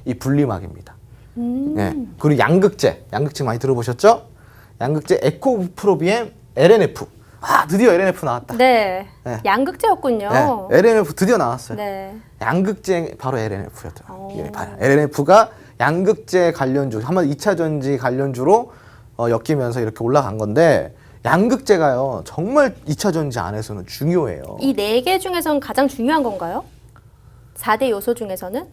이 분리막입니다. 예. 그리고 양극재 많이 들어보셨죠? 양극재 에코프로비엠 LNF. 아, 드디어 LNF 나왔다. 네. 네. 양극재였군요. 네. LNF 드디어 나왔어요. 네. 양극재 바로 LNF였죠. 오. 예, 봐요. LNF가 양극재 관련주, 한번 2차 전지 관련주로 엮이면서 이렇게 올라간 건데 양극재가요 정말 2차 전지 안에서는 중요해요. 이 4개 중에서는 가장 중요한 건가요? 4대 요소 중에서는?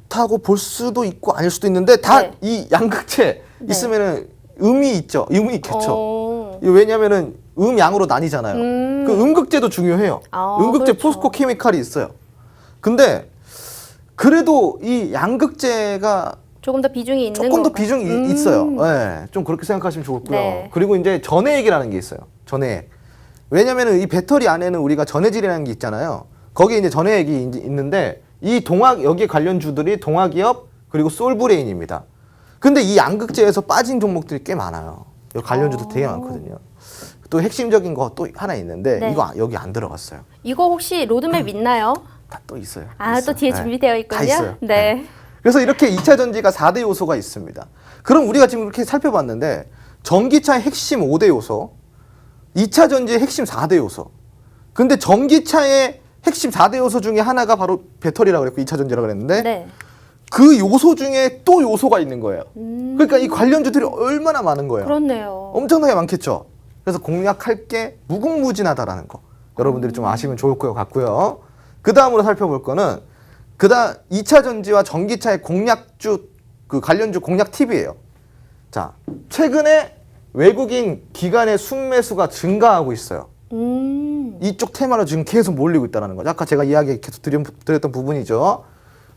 그렇다고 볼 수도 있고 아닐 수도 있는데 다 네. 이 양극재 네. 있으면은 음이 있죠. 음이 있겠죠. 어. 왜냐면은 양으로 나뉘잖아요. 그 음극재도 중요해요. 아, 음극재 그렇죠. 포스코 케미칼이 있어요. 근데 그래도 이 양극재가 조금 더 비중이 있는 조금 더 건가요? 비중이 있어요. 네, 좀 그렇게 생각하시면 좋고요. 네. 그리고 이제 전해액이라는 게 있어요. 전해액. 왜냐면은 이 배터리 안에는 우리가 전해질이라는 게 있잖아요. 거기에 이제 전해액이 있는데 이 여기에 관련주들이 동화기업 그리고 솔브레인입니다. 근데 이 양극재에서 빠진 종목들이 꽤 많아요. 여기 관련주도 되게 많거든요. 또 핵심적인 거 또 하나 있는데 네. 이거 여기 안 들어갔어요. 이거 혹시 로드맵 있나요? 다 또 있어요. 아, 있어요. 또 뒤에 네. 준비되어 있군요. 다 있어요. 네. 그래서 이렇게 2차 전지가 4대 요소가 있습니다. 그럼 우리가 지금 이렇게 살펴봤는데 전기차의 핵심 5대 요소, 2차 전지의 핵심 4대 요소. 근데 전기차의 핵심 4대 요소 중에 하나가 바로 배터리라고 그랬고 2차 전지라고 그랬는데 네. 그 요소 중에 또 요소가 있는 거예요. 그러니까 이 관련주들이 얼마나 많은 거예요. 그렇네요. 엄청나게 많겠죠. 그래서 공략할 게 무궁무진하다라는 거. 여러분들이 좀 아시면 좋을 것 같고요. 그 다음으로 살펴볼 거는 그다음 2차 전지와 전기차의 공략주 그 관련주 공략 팁이에요. 자, 최근에 외국인 기관의 순매수가 증가하고 있어요. 이쪽 테마로 지금 계속 몰리고 있다는 거죠. 아까 제가 이야기 계속 드렸던 부분이죠.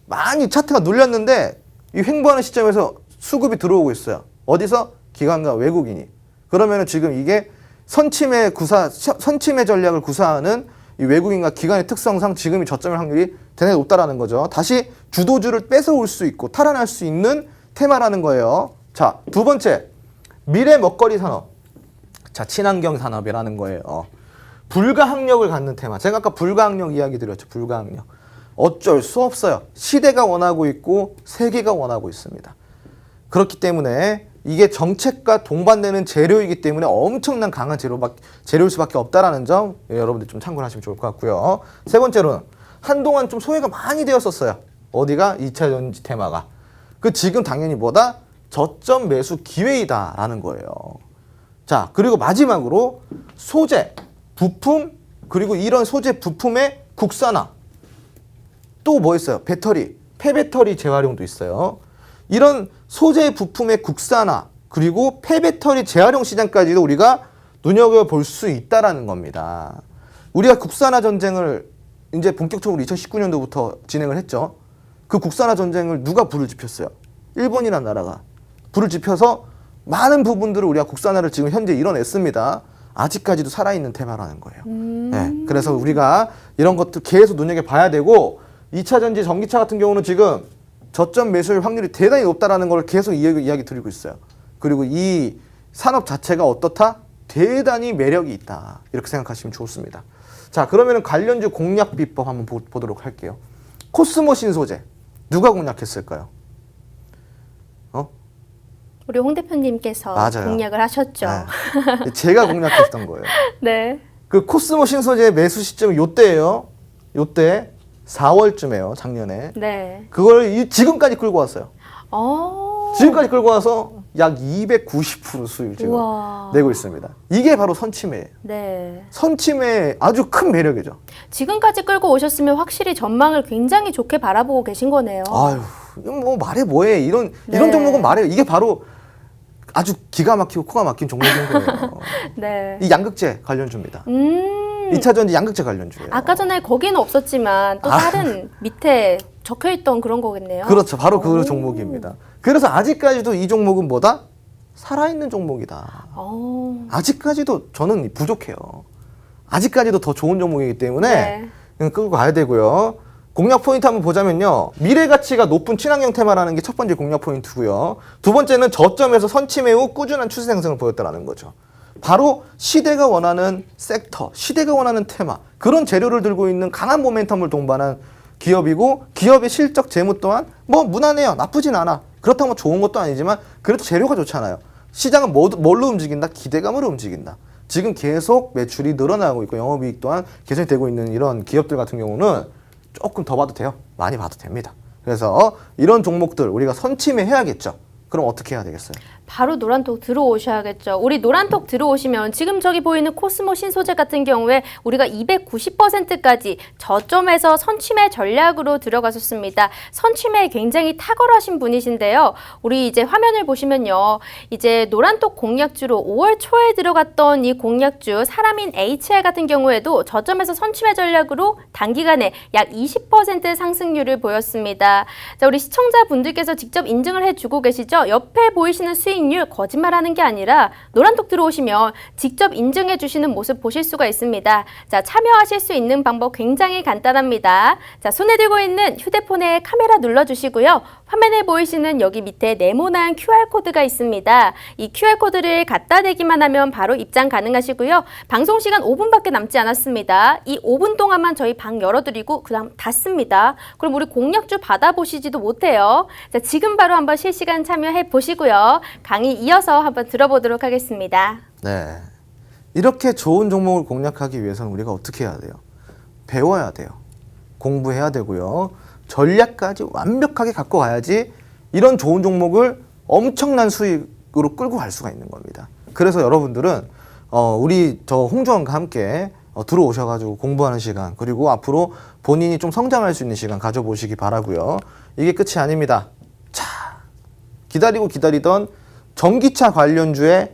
많이 차트가 눌렸는데 이 횡보하는 시점에서 수급이 들어오고 있어요. 어디서? 기관과 외국인이. 그러면은 지금 이게 선침해 전략을 구사하는 이 외국인과 기관의 특성상 지금이 저점일 확률이 대단히 높다라는 거죠. 다시 주도주를 뺏어올 수 있고 탈환할 수 있는 테마라는 거예요. 자, 두 번째, 미래 먹거리 산업. 자, 친환경 산업이라는 거예요. 불가항력을 갖는 테마. 제가 아까 불가항력 이야기 드렸죠. 불가항력. 어쩔 수 없어요. 시대가 원하고 있고 세계가 원하고 있습니다. 그렇기 때문에 이게 정책과 동반되는 재료이기 때문에 엄청난 강한 재료일 수밖에 없다라는 점 여러분들 좀 참고를 하시면 좋을 것 같고요. 세 번째로는 한동안 좀 소외가 많이 되었었어요. 어디가? 2차 전지 테마가. 그 지금 당연히 뭐다? 저점 매수 기회이다라는 거예요. 자, 그리고 마지막으로 소재, 부품, 그리고 이런 소재 부품의 국산화. 또 뭐 있어요? 배터리, 폐배터리 재활용도 있어요. 이런 소재 부품의 국산화, 그리고 폐배터리 재활용 시장까지도 우리가 눈여겨볼 수 있다라는 겁니다. 우리가 국산화 전쟁을 이제 본격적으로 2019년도부터 진행을 했죠. 그 국산화 전쟁을 누가 불을 지폈어요? 일본이라는 나라가 불을 지펴서 많은 부분들을 우리가 국산화를 지금 현재 이뤄냈습니다. 아직까지도 살아있는 테마라는 거예요. 네, 그래서 우리가 이런 것도 계속 눈여겨봐야 되고 2차 전지 전기차 같은 경우는 지금 저점 매수일 확률이 대단히 높다라는 걸 계속 이야기 드리고 있어요. 그리고 이 산업 자체가 어떻다? 대단히 매력이 있다. 이렇게 생각하시면 좋습니다. 자, 그러면 관련주 공략 비법 한번 보도록 할게요. 코스모 신소재 누가 공략했을까요? 우리 홍 대표님께서 맞아요. 공략을 하셨죠. 네. 제가 공략했던 거예요. 네. 그 코스모 신소재의 매수 시점이 요때예요. 요때 4월쯤에요. 작년에. 네. 그걸 지금까지 끌고 왔어요. 어. 지금까지 끌고 와서 약 290% 수익 지금 우와. 내고 있습니다. 이게 바로 선침해예요. 네. 선침의 아주 큰 매력이죠. 지금까지 끌고 오셨으면 확실히 전망을 굉장히 좋게 바라보고 계신 거네요. 아유, 이건 뭐 말해 뭐해. 이런 네. 종목은 말해요. 이게 바로 아주 기가 막히고 코가 막힌 종목인 거예요. 네. 이 양극재 관련주입니다. 2차 전지 양극재 관련주예요. 아까 전에 거기는 없었지만 또 다른 밑에 적혀있던 그런 거겠네요. 그렇죠. 바로 그 종목입니다. 그래서 아직까지도 이 종목은 뭐다? 살아있는 종목이다. 아직까지도 저는 부족해요. 아직까지도 더 좋은 종목이기 때문에 네. 그냥 끌고 가야 되고요. 공략 포인트 한번 보자면요. 미래 가치가 높은 친환경 테마라는 게 첫 번째 공략 포인트고요. 두 번째는 저점에서 선침해 후 꾸준한 추세 상승을 보였다는 거죠. 바로 시대가 원하는 섹터, 시대가 원하는 테마, 그런 재료를 들고 있는 강한 모멘텀을 동반한 기업이고 기업의 실적 재무 또한 뭐 무난해요. 나쁘진 않아. 그렇다고 뭐 좋은 것도 아니지만 그래도 재료가 좋잖아요. 시장은 뭘로 움직인다? 기대감으로 움직인다. 지금 계속 매출이 늘어나고 있고 영업이익 또한 개선이 되고 있는 이런 기업들 같은 경우는 조금 더 봐도 돼요. 많이 봐도 됩니다. 그래서 이런 종목들 우리가 선침해야겠죠. 그럼 어떻게 해야 되겠어요? 바로 노란톡 들어오셔야겠죠. 우리 노란톡 들어오시면 지금 저기 보이는 코스모 신소재 같은 경우에 우리가 290%까지 저점에서 선취매 전략으로 들어가셨습니다. 선취매에 굉장히 탁월하신 분이신데요. 우리 이제 화면을 보시면요. 이제 노란톡 공략주로 5월 초에 들어갔던 이 공략주 사람인 HR 같은 경우에도 저점에서 선취매 전략으로 단기간에 약 20% 상승률을 보였습니다. 자, 우리 시청자분들께서 직접 인증을 해주고 계시죠? 옆에 보이시는 수익률 거짓말하는 게 아니라 노란톡 들어오시면 직접 인증해 주시는 모습 보실 수가 있습니다. 자, 참여하실 수 있는 방법 굉장히 간단합니다. 자, 손에 들고 있는 휴대폰에 카메라 눌러주시고요. 화면에 보이시는 여기 밑에 네모난 QR코드가 있습니다. 이 QR코드를 갖다 대기만 하면 바로 입장 가능하시고요. 방송 시간 5분밖에 남지 않았습니다. 이 5분 동안만 저희 방 열어드리고 그 다음 닫습니다. 그럼 우리 공략주 받아보시지도 못해요. 자, 지금 바로 한번 실시간 참여해 보시고요. 강의 이어서 한번 들어보도록 하겠습니다. 네. 이렇게 좋은 종목을 공략하기 위해서는 우리가 어떻게 해야 돼요? 배워야 돼요. 공부해야 되고요. 전략까지 완벽하게 갖고 가야지 이런 좋은 종목을 엄청난 수익으로 끌고 갈 수가 있는 겁니다. 그래서 여러분들은 우리 저 홍주원과 함께 들어오셔가지고 공부하는 시간 그리고 앞으로 본인이 좀 성장할 수 있는 시간 가져보시기 바라고요. 이게 끝이 아닙니다. 자, 기다리던 전기차 관련주의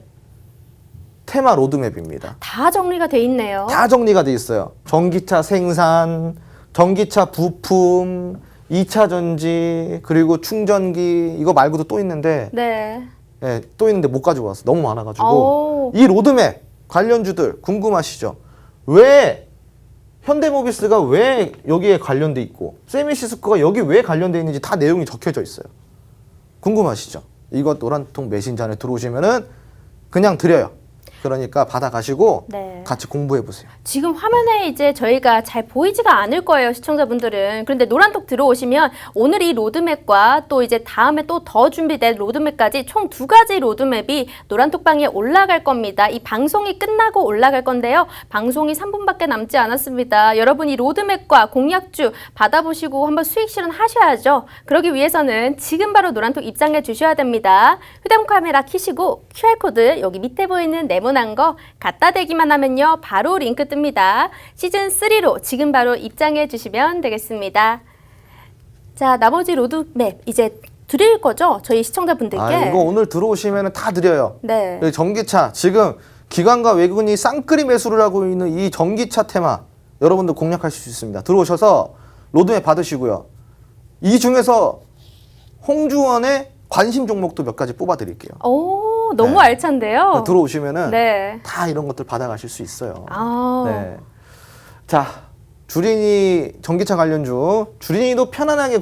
테마 로드맵입니다. 다 정리가 돼 있네요. 다 정리가 돼 있어요. 전기차 생산, 전기차 부품, 2차 전지, 그리고 충전기 이거 말고도 또 있는데 네. 네, 또 있는데 못 가지고 왔어. 너무 많아가지고 오. 이 로드맵 관련주들 궁금하시죠? 왜 현대모비스가 왜 여기에 관련돼 있고 세미시스코가 여기 왜 관련돼 있는지 다 내용이 적혀져 있어요. 궁금하시죠? 이거 노란통 메신저 안에 들어오시면은 그냥 드려요. 그러니까 받아가시고 네. 같이 공부해보세요. 지금 화면에 이제 저희가 잘 보이지가 않을 거예요, 시청자분들은. 그런데 노란톡 들어오시면 오늘 이 로드맵과 또 이제 다음에 또 더 준비된 로드맵까지 총 2가지 로드맵이 노란톡방에 올라갈 겁니다. 이 방송이 끝나고 올라갈 건데요. 방송이 3분밖에 남지 않았습니다. 여러분 이 로드맵과 공략주 받아보시고 한번 수익 실현하셔야죠. 그러기 위해서는 지금 바로 노란톡 입장해 주셔야 됩니다. 휴대폰 카메라 켜시고 QR코드 여기 밑에 보이는 네모난 거 갖다 대기만 하면요. 바로 링크 뜹니다. 시즌3로 지금 바로 입장해 주시면 되겠습니다. 자, 나머지 로드맵 이제 드릴 거죠? 저희 시청자분들께. 아, 이거 오늘 들어오시면 다 드려요. 네. 여기 전기차 지금 기관과 외국인이 쌍끌이 매수를 하고 있는 이 전기차 테마 여러분들 공략하실 수 있습니다. 들어오셔서 로드맵 받으시고요. 이 중에서 홍주원의 관심 종목도 몇 가지 뽑아 드릴게요. 오, 너무 네. 알찬데요. 들어오시면은 네. 다 이런 것들 받아가실 수 있어요. 아. 네. 자, 주린이 전기차 관련주, 주린이도 편안하게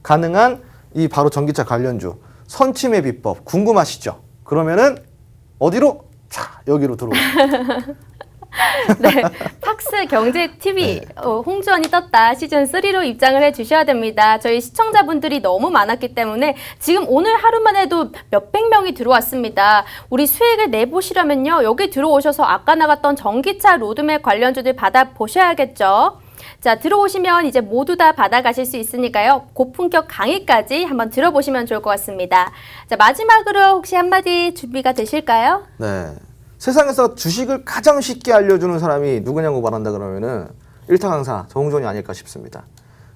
가능한 이 바로 전기차 관련주 선침의 비법 궁금하시죠? 그러면은 어디로? 자, 여기로 들어오세요. 네, 팍스 경제 TV 홍주원이 떴다 시즌 3로 입장을 해주셔야 됩니다. 저희 시청자분들이 너무 많았기 때문에 지금 오늘 하루만 해도 몇백 명이 들어왔습니다. 우리 수익을 내보시려면요 여기 들어오셔서 아까 나갔던 전기차 로드맵 관련주들 받아 보셔야겠죠. 자, 들어오시면 이제 모두 다 받아가실 수 있으니까요. 고품격 강의까지 한번 들어보시면 좋을 것 같습니다. 자, 마지막으로 혹시 한마디 준비가 되실까요? 네. 세상에서 주식을 가장 쉽게 알려주는 사람이 누구냐고 말한다 그러면은 일타 강사 정종이 아닐까 싶습니다.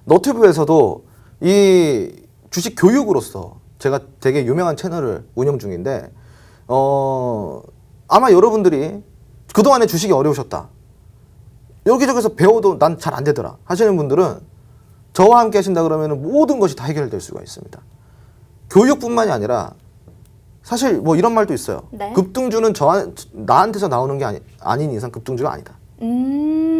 너튜브에서도 이 주식 교육으로서 제가 되게 유명한 채널을 운영 중인데 아마 여러분들이 그동안에 주식이 어려우셨다. 여기저기서 배워도 난 잘 안 되더라 하시는 분들은 저와 함께 하신다 그러면 모든 것이 다 해결될 수가 있습니다. 교육뿐만이 아니라 사실 뭐 이런 말도 있어요. 네. 급등주는 나한테서 나오는 게 아닌 이상 급등주가 아니다.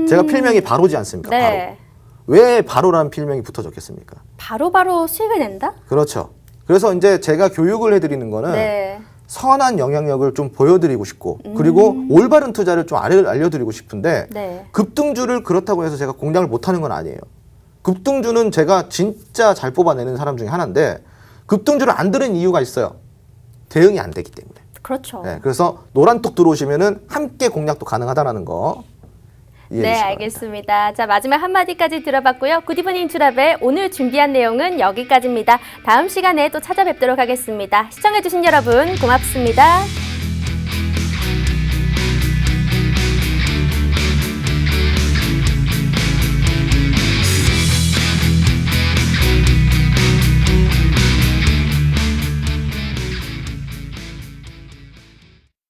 제가 필명이 바로지 않습니까? 네. 바로. 왜 바로라는 필명이 붙어 적겠습니까? 바로바로 수익을 낸다? 그렇죠. 그래서 이제 제가 교육을 해드리는 거는 네. 선한 영향력을 좀 보여드리고 싶고 그리고 올바른 투자를 좀 알려드리고 싶은데 네. 급등주를 그렇다고 해서 제가 공략을 못하는 건 아니에요. 급등주는 제가 진짜 잘 뽑아내는 사람 중에 하나인데 급등주를 안 들은 이유가 있어요. 대응이 안 되기 때문에. 그렇죠. 네, 그래서 노란톡 들어오시면은 함께 공략도 가능하다라는 거 이해해 네, 주시기 바랍니다. 알겠습니다. 자, 마지막 한마디까지 들어봤고요. 굿이브닝 주랍의 오늘 준비한 내용은 여기까지입니다. 다음 시간에 또 찾아뵙도록 하겠습니다. 시청해주신 여러분 고맙습니다.